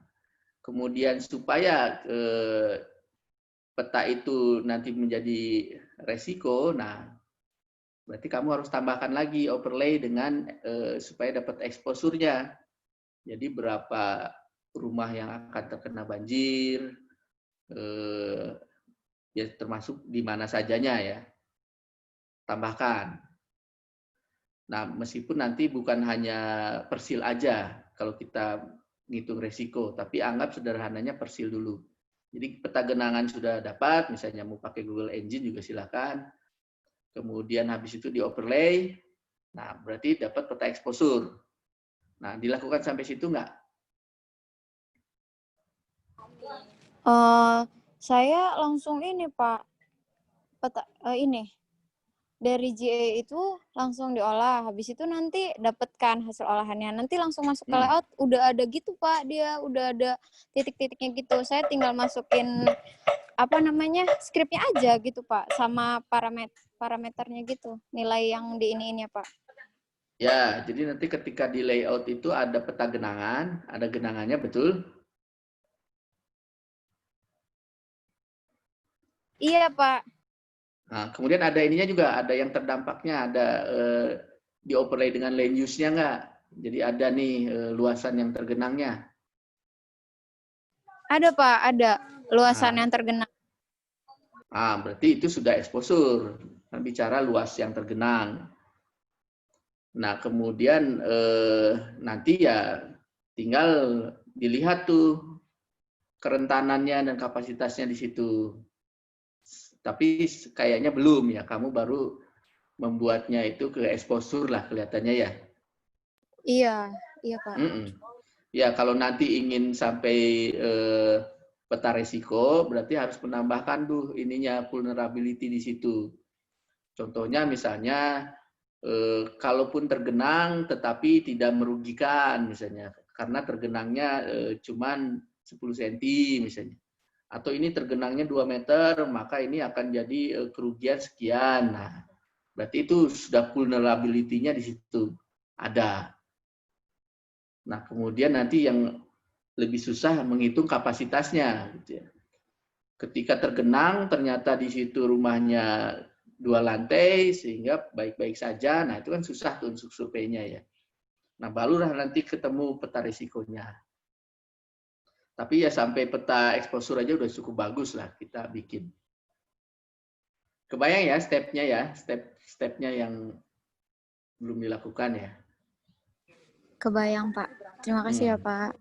kemudian supaya peta itu nanti menjadi resiko, nah berarti kamu harus tambahkan lagi overlay dengan supaya dapat exposure-nya. Jadi berapa rumah yang akan terkena banjir, ya termasuk di mana sajanya ya. Tambahkan. Nah, meskipun nanti bukan hanya persil aja kalau kita ngitung resiko, tapi anggap sederhananya persil dulu. Jadi peta genangan sudah dapat, misalnya mau pakai Google Engine juga silakan. Kemudian habis itu di overlay, nah berarti dapat peta exposure. Nah, dilakukan sampai situ nggak? Saya langsung ini Pak, peta ini dari GA itu langsung diolah, habis itu nanti dapatkan hasil olahannya, nanti langsung masuk ke layout, udah ada gitu Pak, dia udah ada titik-titiknya gitu, saya tinggal masukin apa namanya skripnya aja gitu Pak, sama parameternya gitu, nilai yang di ini ya Pak. Ya, jadi nanti ketika di layout itu ada peta genangan, ada genangannya betul? Iya Pak. Nah, kemudian ada ininya juga, ada yang terdampaknya, ada di overlay dengan land use-nya nggak? Jadi ada nih luasan yang tergenangnya. Ada Pak, ada luasan yang tergenang. Berarti itu sudah exposure, bicara luas yang tergenang. Nah, kemudian nanti ya tinggal dilihat tuh kerentanannya dan kapasitasnya di situ. Tapi kayaknya belum ya, kamu baru membuatnya itu ke exposure lah kelihatannya ya. Iya Pak. Ya, kalau nanti ingin sampai peta resiko, berarti harus menambahkan tuh ininya vulnerability di situ. Contohnya misalnya, kalaupun tergenang tetapi tidak merugikan misalnya, karena tergenangnya cuman 10 cm misalnya. Atau ini tergenangnya 2 meter, maka ini akan jadi kerugian sekian. Nah, berarti itu sudah vulnerability-nya di situ ada. Nah, kemudian nanti yang lebih susah menghitung kapasitasnya. Gitu ya. Ketika tergenang, ternyata di situ rumahnya 2 lantai, sehingga baik-baik saja. Nah, itu kan susah tuh untuk surveinya ya. Nah, barulah nanti ketemu peta risikonya. Tapi ya sampai peta exposure aja udah cukup bagus lah kita bikin. Kebayang ya stepnya ya, step-stepnya yang belum dilakukan ya. Kebayang Pak. Terima kasih ya Pak.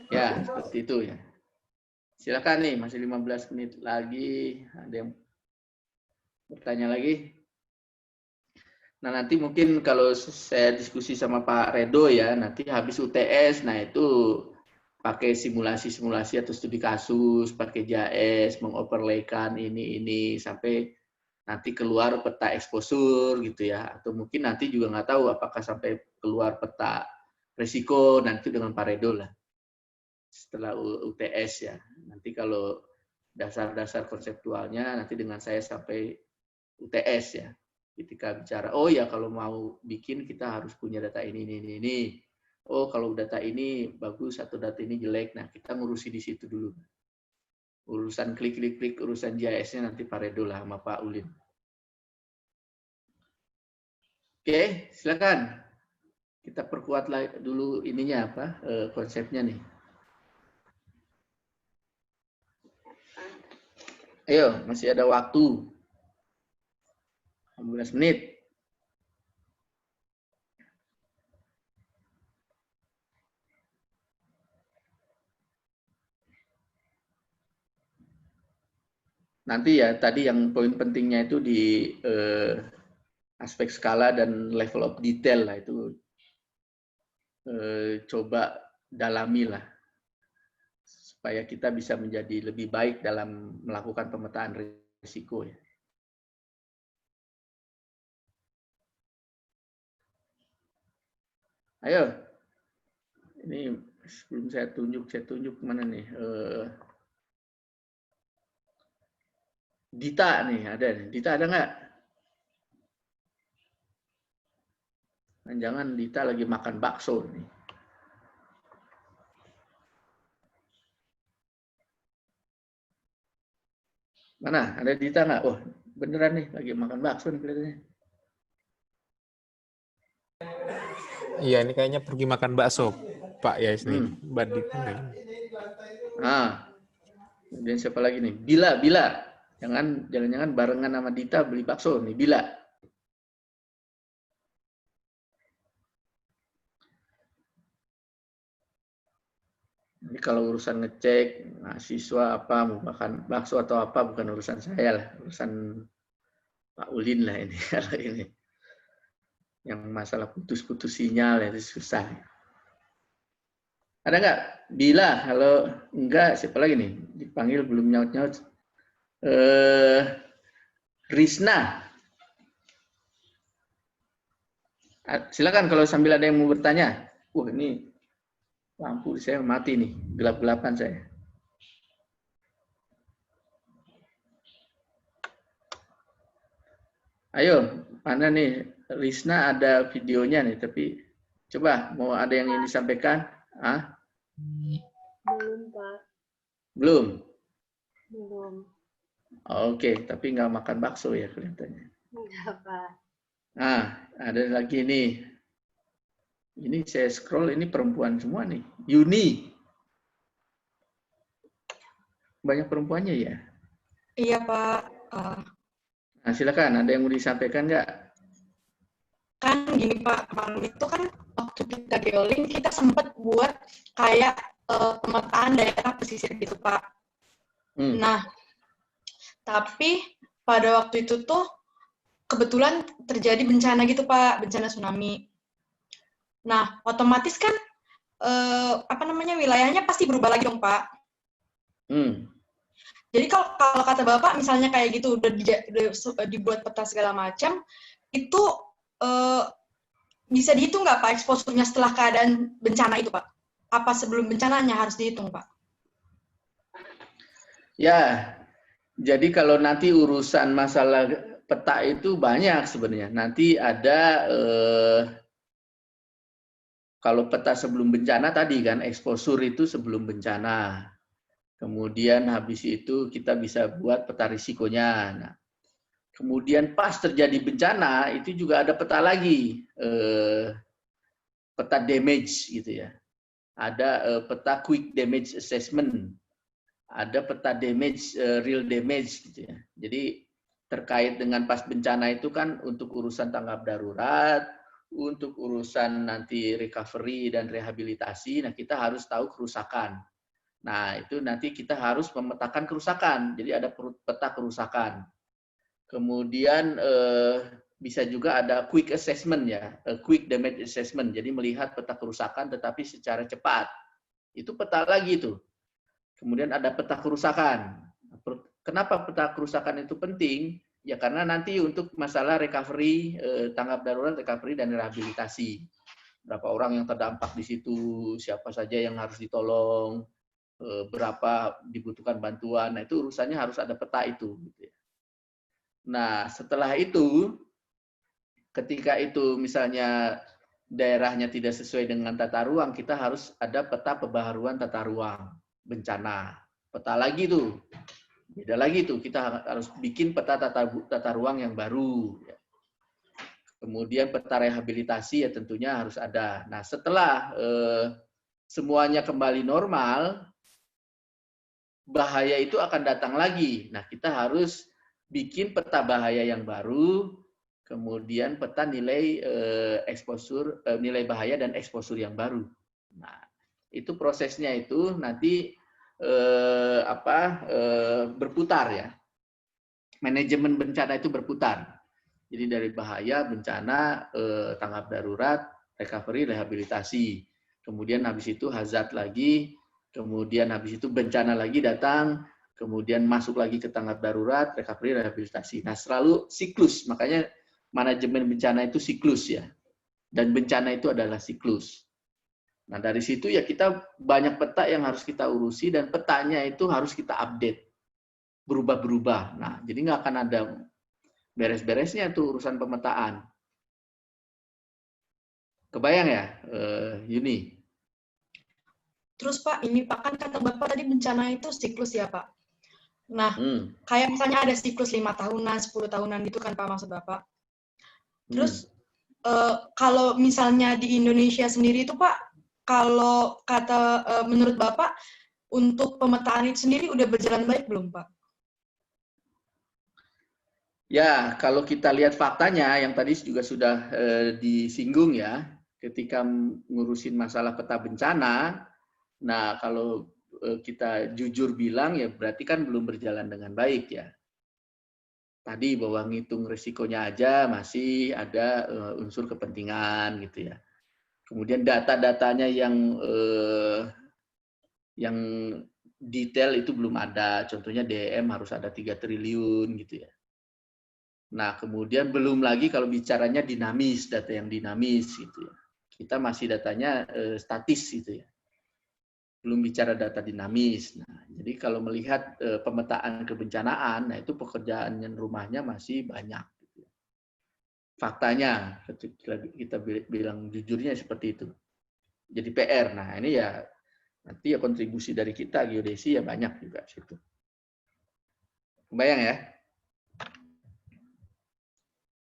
Ya, seperti itu ya. Silakan nih, masih 15 menit lagi. Ada yang bertanya lagi? Nah, nanti mungkin kalau saya diskusi sama Pak Redo ya, nanti habis UTS, nah itu pakai simulasi-simulasi atau studi kasus, pakai JAS, mengoverlaykan ini sampai nanti keluar peta exposure gitu ya, atau mungkin nanti juga nggak tahu apakah sampai keluar peta risiko nanti dengan Pak Redo lah setelah UTS ya. Nanti kalau dasar-dasar konseptualnya nanti dengan saya sampai UTS ya. Ketika bicara, oh ya kalau mau bikin kita harus punya data ini. Oh kalau data ini bagus atau data ini jelek, nah kita ngurusi di situ dulu. Urusan klik, urusan JS-nya nanti Pak Redo lah sama Pak Ulin. Oke, silakan. Kita perkuat dulu ininya apa konsepnya nih. Ayo, masih ada waktu. 15 menit. nanti ya tadi yang poin pentingnya itu di aspek skala dan level of detail lah itu coba dalami lah supaya kita bisa menjadi lebih baik dalam melakukan pemetaan risiko ya. Ayo, ini sebelum saya tunjuk mana nih? Dita nih, ada nih. Dita ada nggak? Jangan Dita lagi makan bakso nih. Mana? Ada Dita nggak? Oh, beneran nih lagi makan bakso nih kelihatannya. Iya, ini kayaknya pergi makan bakso, Pak Yais nih. Mbak Dita. Kemudian siapa lagi nih? Bila. Jangan-jangan barengan sama Dita beli bakso nih, Bila. Jadi kalau urusan ngecek mahasiswa apa mau makan bakso atau apa bukan urusan saya lah, urusan Pak Ulin lah ini kalau ini. Yang masalah putus-putus sinyal itu susah. Ada nggak? Bila, kalau enggak siapa lagi nih? Dipanggil belum nyaut-nyaut. Risna. Silakan kalau sambil ada yang mau bertanya. Ini lampu saya mati nih, gelap-gelapan saya. Ayo, mana nih? Risna ada videonya nih, tapi coba mau ada yang ingin disampaikan? Belum, Pak. Belum? Belum. Oke, tapi nggak makan bakso ya kelihatannya. Enggak, Pak. Ada lagi nih. Ini saya scroll, ini perempuan semua nih. Yuni. Banyak perempuannya ya? Iya, Pak. Nah, silakan, ada yang mau disampaikan nggak? Kan gini, Pak, malam itu kan waktu kita geoling, kita sempat buat kayak pemetaan daerah pesisir gitu, Pak. Nah, tapi pada waktu itu tuh kebetulan terjadi bencana gitu, Pak, bencana tsunami. Nah, otomatis kan wilayahnya pasti berubah lagi dong, Pak. Jadi kalau kata Bapak misalnya kayak gitu udah dibuat peta segala macam, itu bisa dihitung nggak Pak exposure-nya setelah keadaan bencana itu, Pak? Apa sebelum bencananya harus dihitung, Pak? Ya, jadi kalau nanti urusan masalah peta itu banyak sebenarnya. Nanti ada kalau peta sebelum bencana tadi kan, exposure itu sebelum bencana. Kemudian habis itu kita bisa buat peta risikonya. Nah, kemudian pas terjadi bencana itu juga ada peta lagi, peta damage gitu ya. Ada peta quick damage assessment, ada peta damage real damage gitu ya. Jadi terkait dengan pas bencana itu kan untuk urusan tanggap darurat, untuk urusan nanti recovery dan rehabilitasi, nah kita harus tahu kerusakan. Nah, itu nanti kita harus memetakan kerusakan. Jadi ada peta kerusakan. Kemudian bisa juga ada quick assessment ya, quick damage assessment. Jadi melihat peta kerusakan tetapi secara cepat. Itu peta lagi tuh. Kemudian ada peta kerusakan. Kenapa peta kerusakan itu penting? Ya karena nanti untuk masalah recovery, tanggap darurat, recovery dan rehabilitasi. Berapa orang yang terdampak di situ, siapa saja yang harus ditolong, berapa dibutuhkan bantuan. Nah, itu urusannya harus ada peta itu. Nah, setelah itu, ketika itu misalnya daerahnya tidak sesuai dengan tata ruang, kita harus ada peta pembaharuan tata ruang bencana. Peta lagi tuh. Beda lagi tuh, kita harus bikin peta tata ruang yang baru. Kemudian peta rehabilitasi ya tentunya harus ada. Nah, setelah semuanya kembali normal, bahaya itu akan datang lagi. Nah, kita harus bikin peta bahaya yang baru, kemudian peta nilai exposure, nilai bahaya dan exposure yang baru. Nah, itu prosesnya itu nanti berputar ya. manajemen bencana itu berputar. Jadi dari bahaya, bencana, tanggap darurat, recovery, rehabilitasi. Kemudian habis itu hazard lagi, kemudian habis itu bencana lagi datang, kemudian masuk lagi ke tanggap darurat, recovery, rehabilitasi. Nah, selalu siklus. Makanya manajemen bencana itu siklus ya. Dan bencana itu adalah siklus. Nah, dari situ ya kita banyak peta yang harus kita urusi dan petanya itu harus kita update. Berubah-berubah. Nah, jadi nggak akan ada beres-beresnya tuh urusan pemetaan. Kebayang ya, Yuni? Terus Pak, ini Pak, kan kata Bapak tadi bencana itu siklus ya Pak? Nah, kayak misalnya ada siklus 5 tahunan, 10 tahunan gitu kan Pak maksud Bapak. Terus, kalau misalnya di Indonesia sendiri itu Pak, kalau kata menurut Bapak, untuk pemetaan itu sendiri udah berjalan baik belum Pak? Ya, kalau kita lihat faktanya, yang tadi juga sudah disinggung ya, ketika ngurusin masalah peta bencana, nah kalau kita jujur bilang ya berarti kan belum berjalan dengan baik ya. Tadi bahwa ngitung risikonya aja masih ada unsur kepentingan gitu ya. Kemudian data-datanya yang detail itu belum ada. Contohnya DM harus ada 3 triliun gitu ya. Nah, kemudian belum lagi kalau bicaranya dinamis, data yang dinamis gitu ya. Kita masih datanya statis gitu ya. Belum bicara data dinamis. Nah, jadi kalau melihat pemetaan kebencanaan, nah itu pekerjaan rumahnya masih banyak. Gitu ya. Faktanya, kita bilang jujurnya seperti itu. Jadi PR. Nah, ini ya nanti ya kontribusi dari kita, geodesi ya banyak juga situ. Kebayang ya?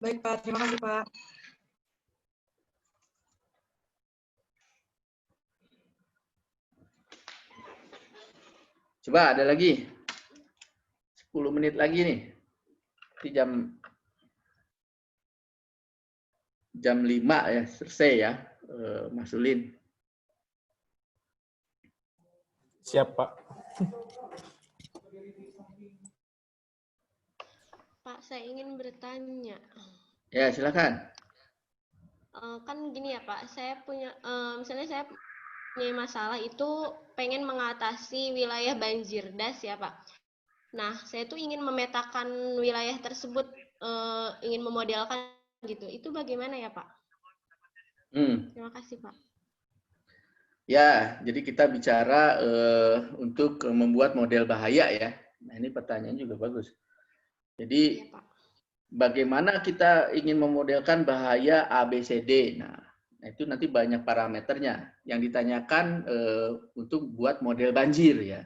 Baik Pak, terima kasih Pak. Coba ada lagi. 10 menit lagi nih. Nanti jam 5 ya, selesai ya, Mas Ulin. Siap, Pak. Pak, saya ingin bertanya. Ya, silakan. Kan gini ya Pak, saya punya, misalnya saya punya masalah itu pengen mengatasi wilayah banjir das ya Pak. Nah, saya tuh ingin memetakan wilayah tersebut, ingin memodelkan gitu. Itu bagaimana ya Pak? Terima kasih Pak. Ya, jadi kita bicara untuk membuat model bahaya ya. Nah, ini pertanyaan juga bagus. Jadi, bagaimana kita ingin memodelkan bahaya ABCD? Nah, itu nanti banyak parameternya. Yang ditanyakan untuk buat model banjir ya.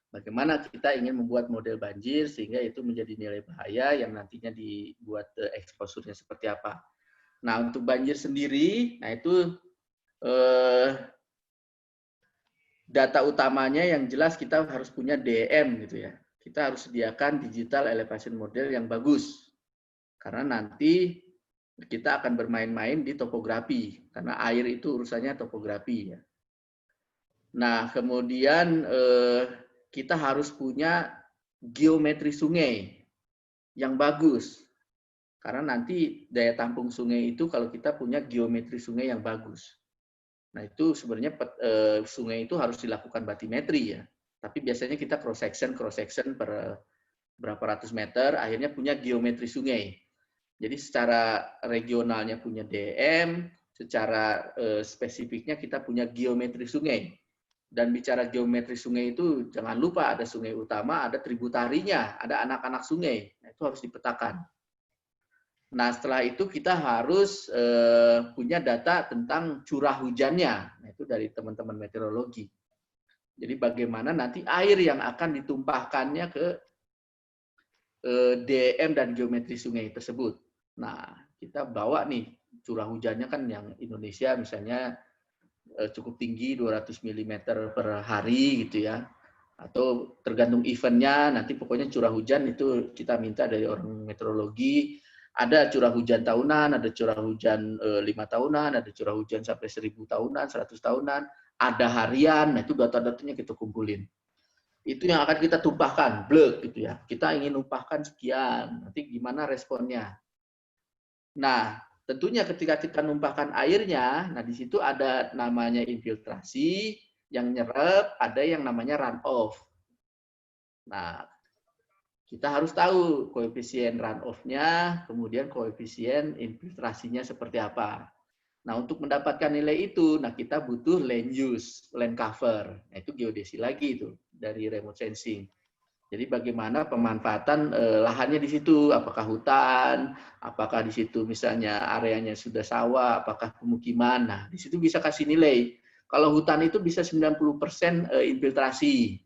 Bagaimana kita ingin membuat model banjir sehingga itu menjadi nilai bahaya yang nantinya dibuat exposure-nya seperti apa. Nah, untuk banjir sendiri, nah itu data utamanya yang jelas kita harus punya DM gitu ya. Kita harus sediakan digital elevation model yang bagus. Karena nanti kita akan bermain-main di topografi. Karena air itu urusannya topografi ya. Nah, kemudian kita harus punya geometri sungai yang bagus. Karena nanti daya tampung sungai itu kalau kita punya geometri sungai yang bagus. Nah, itu sebenarnya sungai itu harus dilakukan batimetri ya. Tapi biasanya kita cross section per berapa ratus meter, akhirnya punya geometri sungai. Jadi secara regionalnya punya DM, secara spesifiknya kita punya geometri sungai. Dan bicara geometri sungai itu jangan lupa ada sungai utama, ada tributarinya, ada anak-anak sungai. Nah, itu harus dipetakan. Nah, setelah itu kita harus punya data tentang curah hujannya. Nah, itu dari teman-teman meteorologi. Jadi bagaimana nanti air yang akan ditumpahkannya ke DM dan geometri sungai tersebut. Nah, kita bawa nih curah hujannya kan yang Indonesia misalnya cukup tinggi 200 mm per hari gitu ya. Atau tergantung eventnya, nanti pokoknya curah hujan itu kita minta dari orang meteorologi. Ada curah hujan tahunan, ada curah hujan 5 tahunan, ada curah hujan sampai 1000 tahunan, 100 tahunan, ada harian, nah itu data-datanya kita kumpulin. Itu yang akan kita tumpahkan, blek gitu ya. Kita ingin numpahkan sekian, nanti gimana responnya. Nah, tentunya ketika kita numpahkan airnya, nah di situ ada namanya infiltrasi, yang nyerap, ada yang namanya run off. Nah, kita harus tahu koefisien run off-nya, kemudian koefisien infiltrasinya seperti apa. Nah, untuk mendapatkan nilai itu, nah kita butuh land use, land cover. Nah, itu geodesi lagi itu dari remote sensing. Jadi bagaimana pemanfaatan lahannya di situ, apakah hutan, apakah di situ misalnya areanya sudah sawah, apakah pemukiman. Nah, di situ bisa kasih nilai. Kalau hutan itu bisa 90% infiltrasi.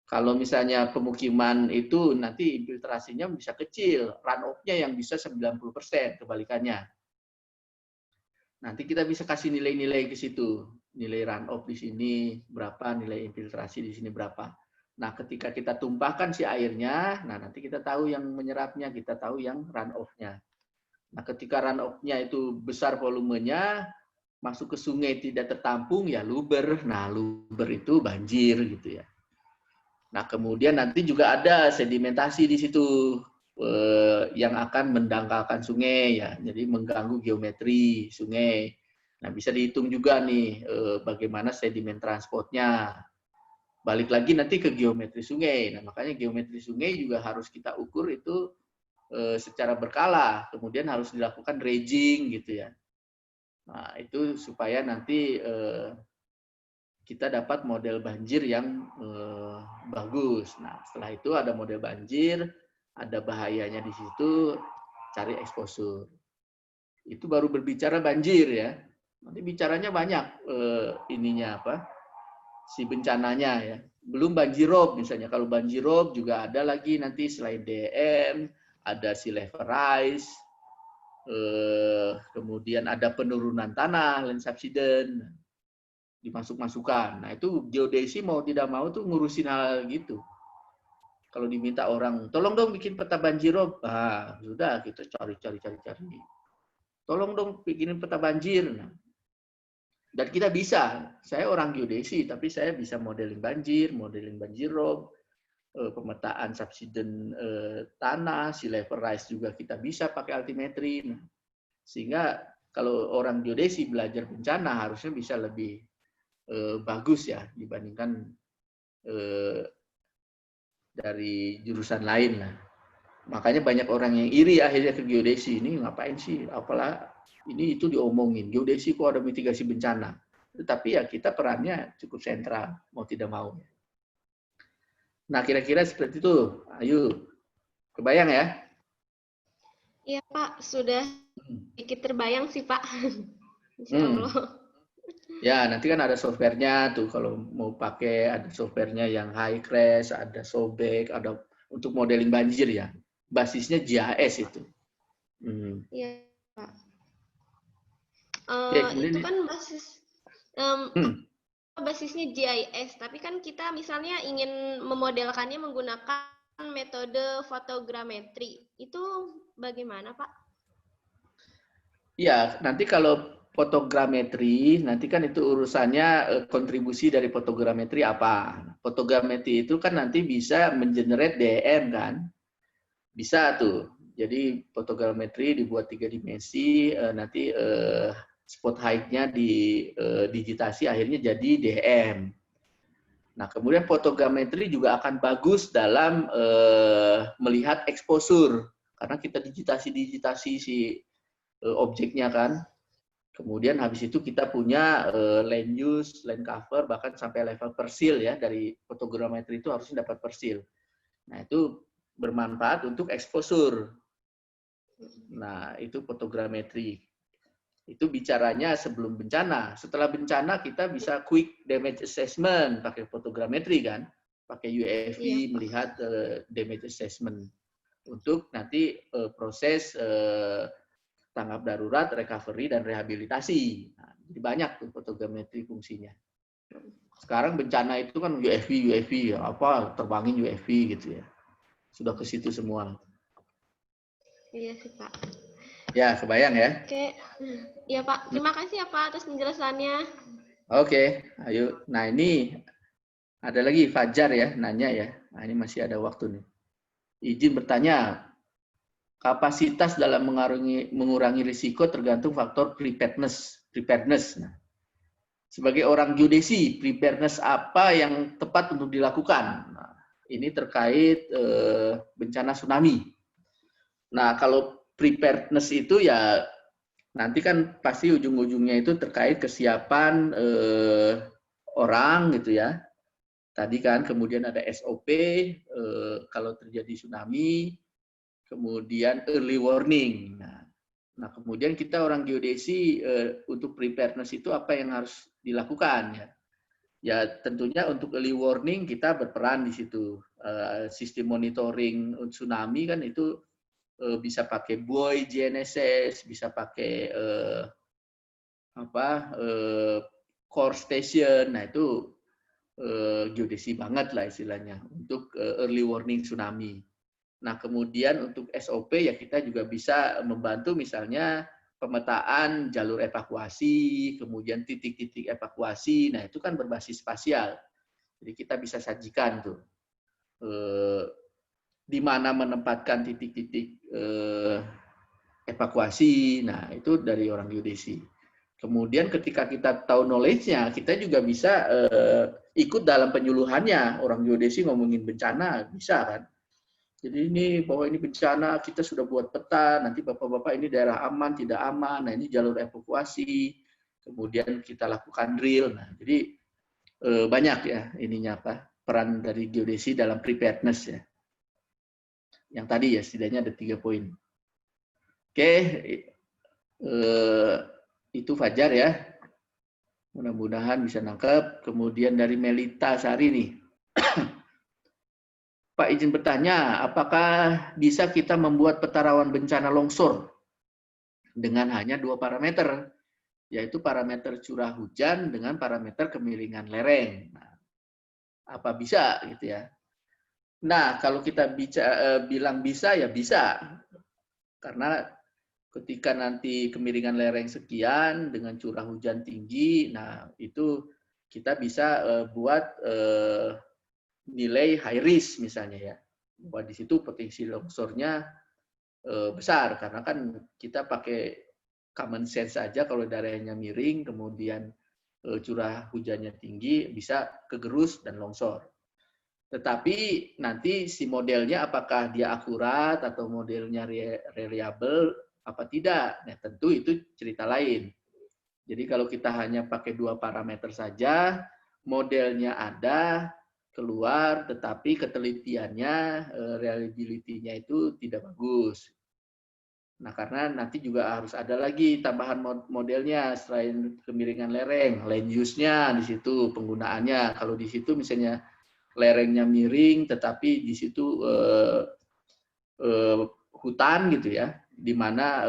Kalau misalnya pemukiman itu nanti infiltrasinya bisa kecil, run off-nya yang bisa 90%, kebalikannya. Nanti kita bisa kasih nilai-nilai ke situ. Nilai run off di sini berapa, nilai infiltrasi di sini berapa. Nah, ketika kita tumpahkan si airnya, nah nanti kita tahu yang menyerapnya, kita tahu yang run off-nya. Nah, ketika run off-nya itu besar volumenya, masuk ke sungai tidak tertampung, ya luber. Nah, luber itu banjir gitu ya. Nah, kemudian nanti juga ada sedimentasi di situ yang akan mendangkalkan sungai ya, jadi mengganggu geometri sungai. Nah, bisa dihitung juga nih bagaimana sedimen transportnya. Balik lagi nanti ke geometri sungai. Nah, makanya geometri sungai juga harus kita ukur itu secara berkala. Kemudian harus dilakukan dredging gitu ya. Nah, itu supaya nanti kita dapat model banjir yang bagus. Nah, setelah itu ada model banjir, ada bahayanya di situ, cari exposure. Itu baru berbicara banjir ya. Nanti bicaranya banyak ininya apa? Si bencananya ya. Belum banjirop misalnya. Kalau banjirop juga ada lagi nanti selain DM, ada sea level rise, kemudian ada penurunan tanah, land subsidence, dimasuk-masukkan. Nah, itu geodesi mau tidak mau tuh ngurusin hal gitu. Kalau diminta orang, tolong dong bikin peta banjirop, sudah kita cari. Tolong dong bikinin peta banjir. Nah, dan kita bisa, saya orang geodesi, tapi saya bisa modeling banjir, modeling banjirop, pemetaan subsiden tanah, sea level rise juga kita bisa pakai altimetri. Nah, sehingga kalau orang geodesi belajar bencana harusnya bisa lebih bagus ya dibandingkan dari jurusan lain lah. Makanya banyak orang yang iri akhirnya ke geodesi, ini ngapain sih, apalah ini itu diomongin, geodesi kok ada mitigasi bencana. Tetapi ya kita perannya cukup sentral, mau tidak mau. Nah, kira-kira seperti itu. Ayo, kebayang ya? Iya Pak, sudah sedikit terbayang sih Pak. Insya Allah. Ya, nanti kan ada softwarenya tuh, kalau mau pakai ada softwarenya yang high crash, ada sobek, ada untuk modeling banjir ya. Basisnya GIS itu. Iya Pak. Oke, itu kan basisnya GIS, tapi kan kita misalnya ingin memodelkannya menggunakan metode fotogrametri. Itu bagaimana, Pak? Iya, nanti kalau fotogrametri, nanti kan itu urusannya kontribusi dari fotogrametri apa. Fotogrametri itu kan nanti bisa mengenerate DM kan. Bisa tuh. Jadi fotogrametri dibuat 3 dimensi, nanti spot height-nya digitasi akhirnya jadi DM. Nah, kemudian fotogrametri juga akan bagus dalam melihat exposure karena kita digitasi si objeknya kan. Kemudian habis itu kita punya land use, land cover, bahkan sampai level persil ya, dari fotogrametri itu harusnya dapat persil. Nah, itu bermanfaat untuk exposure. Nah, itu fotogrametri. Itu bicaranya sebelum bencana. Setelah bencana kita bisa quick damage assessment pakai fotogrametri kan, pakai UAV melihat damage assessment untuk nanti proses tanggap darurat, recovery dan rehabilitasi. Nah, jadi banyak tuh fotogrametri fungsinya. Sekarang bencana itu kan UAV apa terbangin UAV gitu ya. Sudah ke situ semua. Iya sih Pak. Ya, kebayang ya? Oke. Ya Pak, terima kasih ya Pak atas penjelasannya. Oke, ayo. Nah, ini Ada lagi Fajar ya, nanya ya. Nah, ini masih ada waktu nih. Izin bertanya, kapasitas dalam mengurangi risiko tergantung faktor preparedness. Nah, sebagai orang geodesi, preparedness apa yang tepat untuk dilakukan? Nah, ini terkait bencana tsunami. Nah, kalau preparedness itu ya nanti kan pasti ujung-ujungnya itu terkait kesiapan orang gitu ya. Tadi kan kemudian ada SOP kalau terjadi tsunami, kemudian early warning. Nah kemudian kita orang geodesi untuk preparedness itu apa yang harus dilakukan ya? Ya tentunya untuk early warning kita berperan di situ. Sistem monitoring tsunami kan itu bisa pakai buoy GNSS, bisa pakai core station. Nah itu geodesi banget lah istilahnya untuk early warning tsunami. Nah kemudian untuk SOP ya kita juga bisa membantu misalnya pemetaan jalur evakuasi, kemudian titik-titik evakuasi. Nah itu kan berbasis spasial. Jadi kita bisa sajikan tuh di mana menempatkan titik-titik evakuasi. Nah itu dari orang geodesi. Kemudian ketika kita tahu knowledge-nya, kita juga bisa ikut dalam penyuluhannya. Orang geodesi ngomongin bencana, bisa kan? Jadi ini bahwa ini bencana, kita sudah buat peta, nanti Bapak-Bapak ini daerah aman, tidak aman, nah ini jalur evakuasi, kemudian kita lakukan drill. Nah, jadi banyak ya ininya peran dari geodesi dalam preparedness ya. Yang tadi ya setidaknya ada 3 poin. Oke, itu Fajar ya. Mudah-mudahan bisa nangkep. Kemudian dari Melita Sari nih. Pak izin bertanya, apakah bisa kita membuat peta rawan bencana longsor dengan hanya 2 parameter, yaitu parameter curah hujan dengan parameter kemiringan lereng. Nah, apa bisa gitu ya? Nah, kalau kita bilang bisa ya bisa, karena ketika nanti kemiringan lereng sekian dengan curah hujan tinggi, nah itu kita bisa buat nilai high risk misalnya ya, bahwa di situ potensi longsornya besar karena kan kita pakai common sense saja kalau daerahnya miring, kemudian curah hujannya tinggi, bisa kegerus dan longsor. Tetapi nanti si modelnya apakah dia akurat atau modelnya reliable apa tidak, nah tentu itu cerita lain. Jadi kalau kita hanya pakai 2 parameter saja, modelnya ada, keluar, tetapi ketelitiannya, reliability-nya itu tidak bagus. Nah, karena nanti juga harus ada lagi tambahan modelnya selain kemiringan lereng, land use-nya di situ, penggunaannya. Kalau di situ misalnya lerengnya miring, tetapi di situ hutan gitu ya, di mana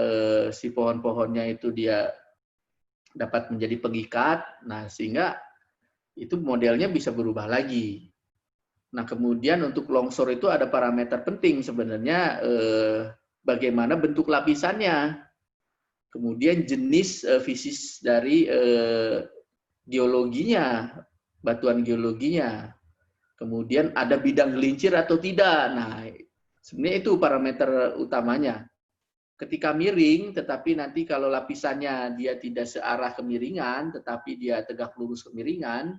si pohon-pohonnya itu dia dapat menjadi pengikat, nah sehingga itu modelnya bisa berubah lagi. Nah kemudian untuk longsor itu ada parameter penting sebenarnya, bagaimana bentuk lapisannya, kemudian jenis fisis dari geologinya, batuan geologinya, kemudian ada bidang gelincir atau tidak. Nah sebenarnya itu parameter utamanya. Ketika miring, tetapi nanti kalau lapisannya dia tidak searah kemiringan, tetapi dia tegak lurus kemiringan,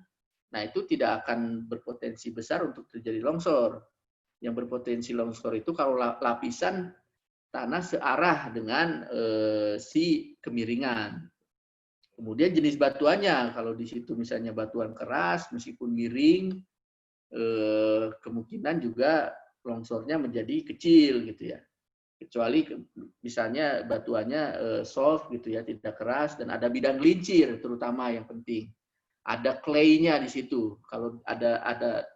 nah itu tidak akan berpotensi besar untuk terjadi longsor. Yang berpotensi longsor itu kalau lapisan tanah searah dengan si kemiringan. Kemudian jenis batuannya, kalau di situ misalnya batuan keras, meskipun miring, kemungkinan juga longsornya menjadi kecil gitu ya. Kecuali misalnya batuannya soft gitu ya, tidak keras, dan ada bidang gelincir terutama yang penting. Ada clay-nya di situ. Kalau ada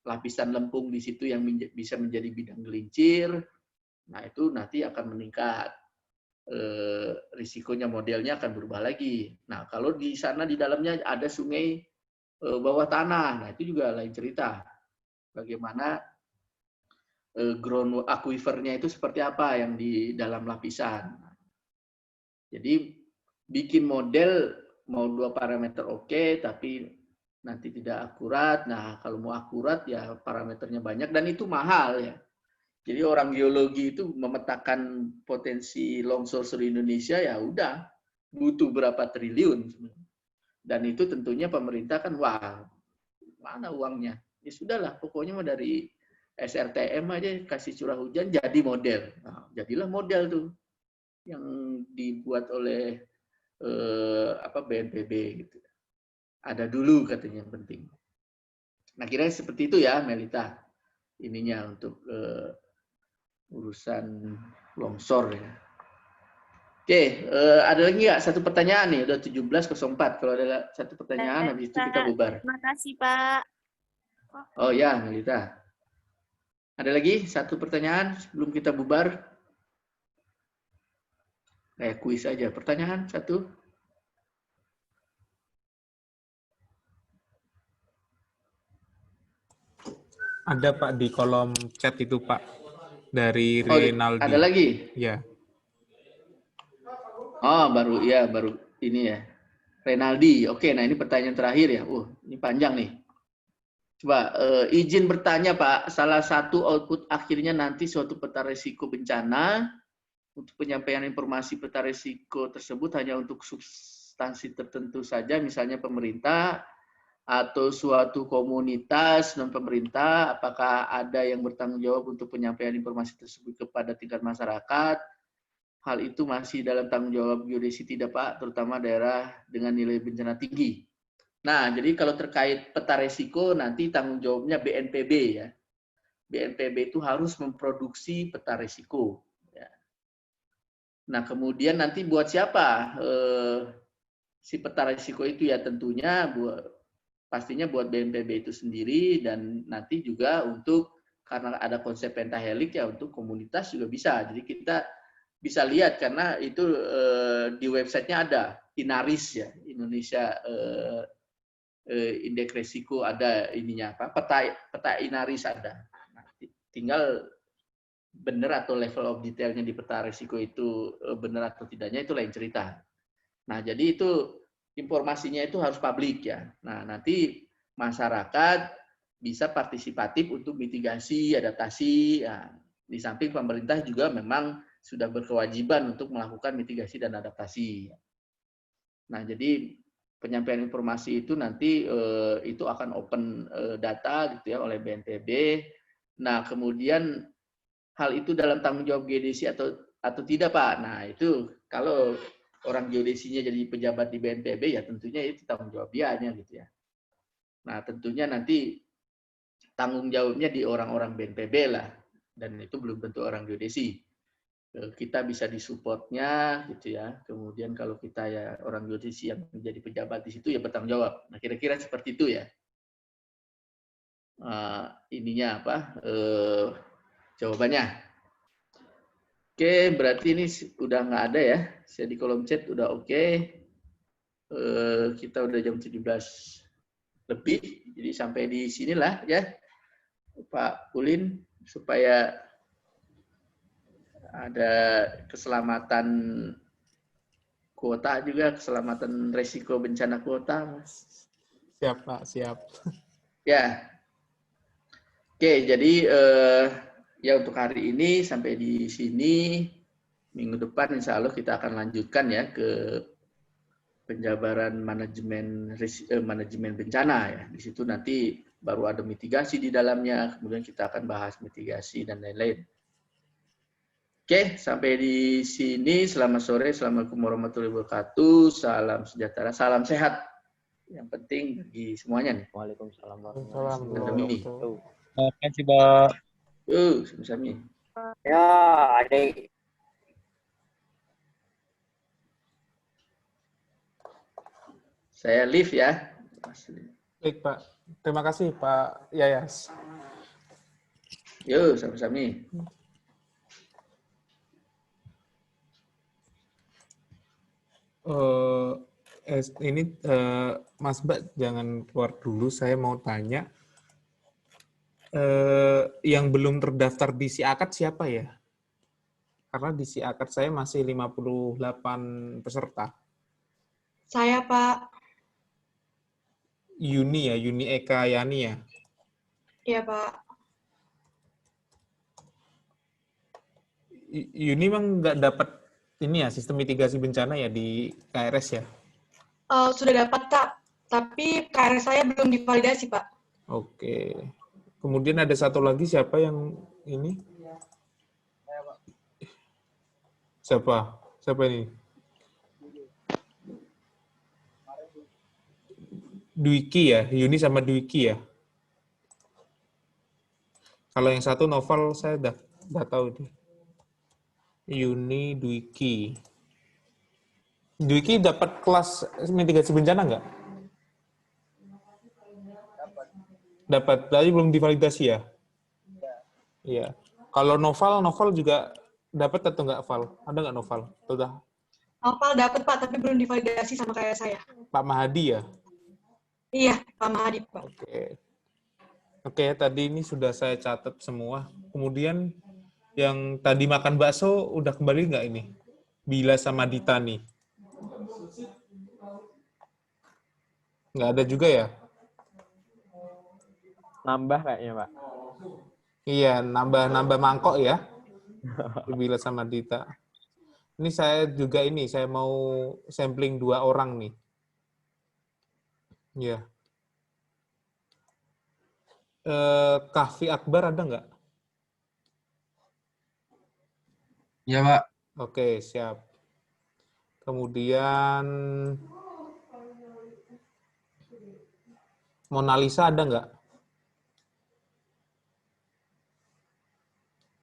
lapisan lempung di situ yang bisa menjadi bidang gelincir, nah itu nanti akan meningkat. Risikonya modelnya akan berubah lagi. Nah kalau di sana di dalamnya ada sungai bawah tanah, nah itu juga lain cerita. Bagaimana ground aquifernya itu seperti apa yang di dalam lapisan. Jadi bikin model mau 2 parameter oke, tapi nanti tidak akurat. Nah, kalau mau akurat ya parameternya banyak dan itu mahal ya. Jadi orang geologi itu memetakan potensi longsor seluruh Indonesia ya udah butuh berapa triliun. Dan itu tentunya pemerintah kan wah mana uangnya? Ya sudahlah pokoknya mah dari SRTM aja kasih curah hujan jadi model. Nah, jadilah model tuh yang dibuat oleh BNPB gitu. Ada dulu katanya yang penting. Nah kira seperti itu ya Melita. Ininya untuk urusan longsor ya. Oke, ada lagi nggak satu pertanyaan nih? Udah 17.04. Kalau ada satu pertanyaan, habis itu kita bubar. Terima kasih, Pak. Oh ya, Melita. Ada lagi satu pertanyaan sebelum kita bubar? Kayak kuis aja. Pertanyaan satu. Ada Pak di kolom chat itu Pak. Dari Renaldi. Ada lagi? Ya. Oh, baru ini ya. Renaldi. Oke, nah ini pertanyaan terakhir ya. Ini panjang nih. Coba izin bertanya Pak, salah satu output akhirnya nanti suatu peta risiko bencana untuk penyampaian informasi peta risiko tersebut hanya untuk substansi tertentu saja, misalnya pemerintah atau suatu komunitas non pemerintah, apakah ada yang bertanggung jawab untuk penyampaian informasi tersebut kepada tingkat masyarakat? Hal itu masih dalam tanggung jawab geodesi tidak Pak, terutama daerah dengan nilai bencana tinggi. Nah, jadi kalau terkait peta risiko nanti tanggung jawabnya BNPB ya. BNPB itu harus memproduksi peta risiko. Ya. Nah, kemudian nanti buat siapa si peta risiko itu ya tentunya pastinya buat BNPB itu sendiri dan nanti juga untuk karena ada konsep pentahelik ya untuk komunitas juga bisa. Jadi kita bisa lihat karena itu di websitenya ada Inaris ya Indonesia. Indeks risiko ada ininya peta Inaris ada. Nah, tinggal benar atau level of detailnya di peta risiko itu benar atau tidaknya itu lain cerita. Nah jadi itu informasinya itu harus publik ya. Nah nanti masyarakat bisa partisipatif untuk mitigasi adaptasi. Ya. Di samping pemerintah juga memang sudah berkewajiban untuk melakukan mitigasi dan adaptasi. Nah jadi penyampaian informasi itu nanti itu akan open data gitu ya oleh BNPB. Nah, kemudian hal itu dalam tanggung jawab geodesi atau tidak, Pak. Nah, itu kalau orang geodesinya jadi pejabat di BNPB ya tentunya itu tanggung jawab dianya gitu ya. Nah, tentunya nanti tanggung jawabnya di orang-orang BNPB lah dan itu belum tentu orang geodesi. Kita bisa disupportnya gitu ya. Kemudian kalau kita ya orang geodesi yang menjadi pejabat di situ ya bertanggung jawab. Nah kira-kira seperti itu ya. Ininya apa? Jawabannya. Oke, berarti ini udah nggak ada ya. Saya di kolom chat udah oke. Kita udah jam 17 lebih. Jadi sampai di sinilah ya. Pak Ulin supaya ada keselamatan kuota juga, keselamatan resiko bencana kuota. Siap, Pak, siap. Ya. Oke, jadi ya untuk hari ini sampai di sini. Minggu depan insya Allah kita akan lanjutkan ya ke penjabaran manajemen bencana ya. Di situ nanti baru ada mitigasi di dalamnya, kemudian kita akan bahas mitigasi dan lain-lain. Oke, sampai di sini. Selamat sore. Assalamualaikum warahmatullahi wabarakatuh. Salam sejahtera, salam sehat. Yang penting bagi semuanya nih. Waalaikumsalam warahmatullahi wabarakatuh. Terima kasih, Pak. Sami. Ya, adik. Saya live ya. Baik, Pak. Terima kasih, Pak Yayas. Yuk, sama-sama. Ini Mas Mbak jangan keluar dulu, saya mau tanya yang belum terdaftar di SIAKAD siapa ya? Karena di SIAKAD saya masih 58 peserta. Saya, Pak. Yuni ya, Yuni Eka Yani ya. Iya, Pak. Yuni memang nggak dapat ini ya, sistem mitigasi bencana ya di KRS ya? Sudah dapat, Kak. Tapi KRS saya belum divalidasi, Pak. Oke. Kemudian ada satu lagi, siapa yang ini? Siapa? Siapa ini? Dwiki ya? Yuni sama Dwiki ya? Kalau yang satu Novel saya udah tahu deh. Yuni, Dwiki. Dwiki dapat kelas mitigasi bencana nggak? Dapat, tapi belum divalidasi ya? Iya. Kalau Novel juga dapat atau nggak, Val? Ada nggak Novel? Udah. Novel dapat, Pak, tapi belum divalidasi sama kayak saya. Pak Mahadi ya? Iya, Pak Mahadi, Pak. Oke, tadi ini sudah saya catat semua. Kemudian yang tadi makan bakso udah kembali nggak ini? Bila sama Dita nih. Nggak ada juga ya? Nambah kayaknya, Pak. Iya, nambah mangkok ya. Bila sama Dita. Ini saya juga saya mau sampling 2 orang nih. Iya. Kahfi Akbar ada nggak? Iya, Pak. Oke, siap. Kemudian Mona Lisa ada nggak?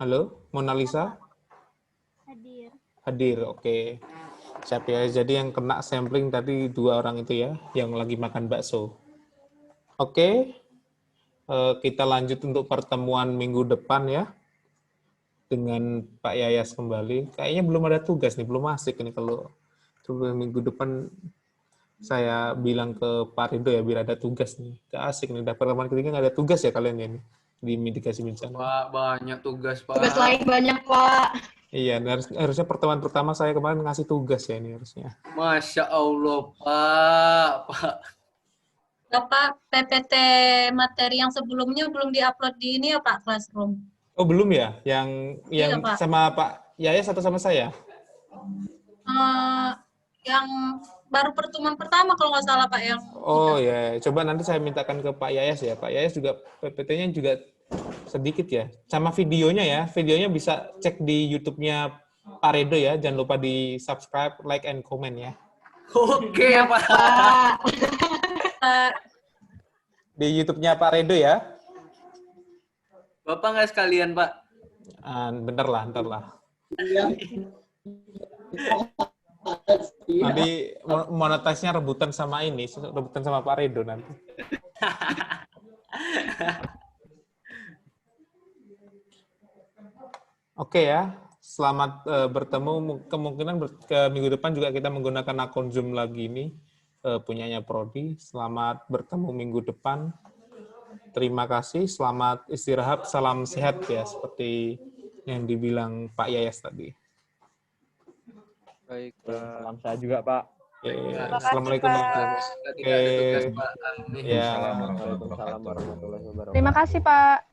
Halo, Mona Lisa? Hadir, oke. Siap ya, jadi yang kena sampling tadi 2 orang itu ya, yang lagi makan bakso. Oke, kita lanjut untuk pertemuan minggu depan ya, dengan Pak Yayas kembali. Kayaknya belum ada tugas nih, belum asik nih kalau minggu depan saya bilang ke Pak Rido ya, biar ada tugas nih. Gak asik nih, pertemuan ketiga nggak ada tugas ya kalian ya nih, di mitigasi bencana. Pak, banyak tugas, Pak. Tugas lain banyak, Pak. Iya, harusnya pertemuan pertama saya kemarin ngasih tugas ya ini harusnya. Masya Allah, Pak. Bapak, PPT materi yang sebelumnya belum diupload di ini ya, Pak, Classroom? Oh, belum ya? Yang Iya, Pak. sama Pak Yayas atau sama saya? Yang baru pertemuan pertama kalau nggak salah, Pak, yang Oh ya, coba nanti saya mintakan ke Pak Yayas ya. Pak Yayas juga PPT-nya juga sedikit ya. Sama videonya ya. Videonya bisa cek di YouTube-nya Pak Redo ya. Jangan lupa di subscribe, like, and comment ya. Oke, Pak. Di YouTube-nya Pak Redo ya. Bapak nggak sekalian, Pak? Bentar lah. Nanti monetasnya rebutan sama Pak Redo nanti. Oke ya, selamat bertemu. Kemungkinan minggu depan juga kita menggunakan akun Zoom lagi ini, punyanya Prodi. Selamat bertemu minggu depan. Terima kasih, selamat istirahat, salam sehat ya, seperti yang dibilang Pak Yayas tadi. Baik, Salam sehat juga, Pak. Assalamualaikum warahmatullahi wabarakatuh. Waalaikumsalam warahmatullahi wabarakatuh. Terima kasih, Pak.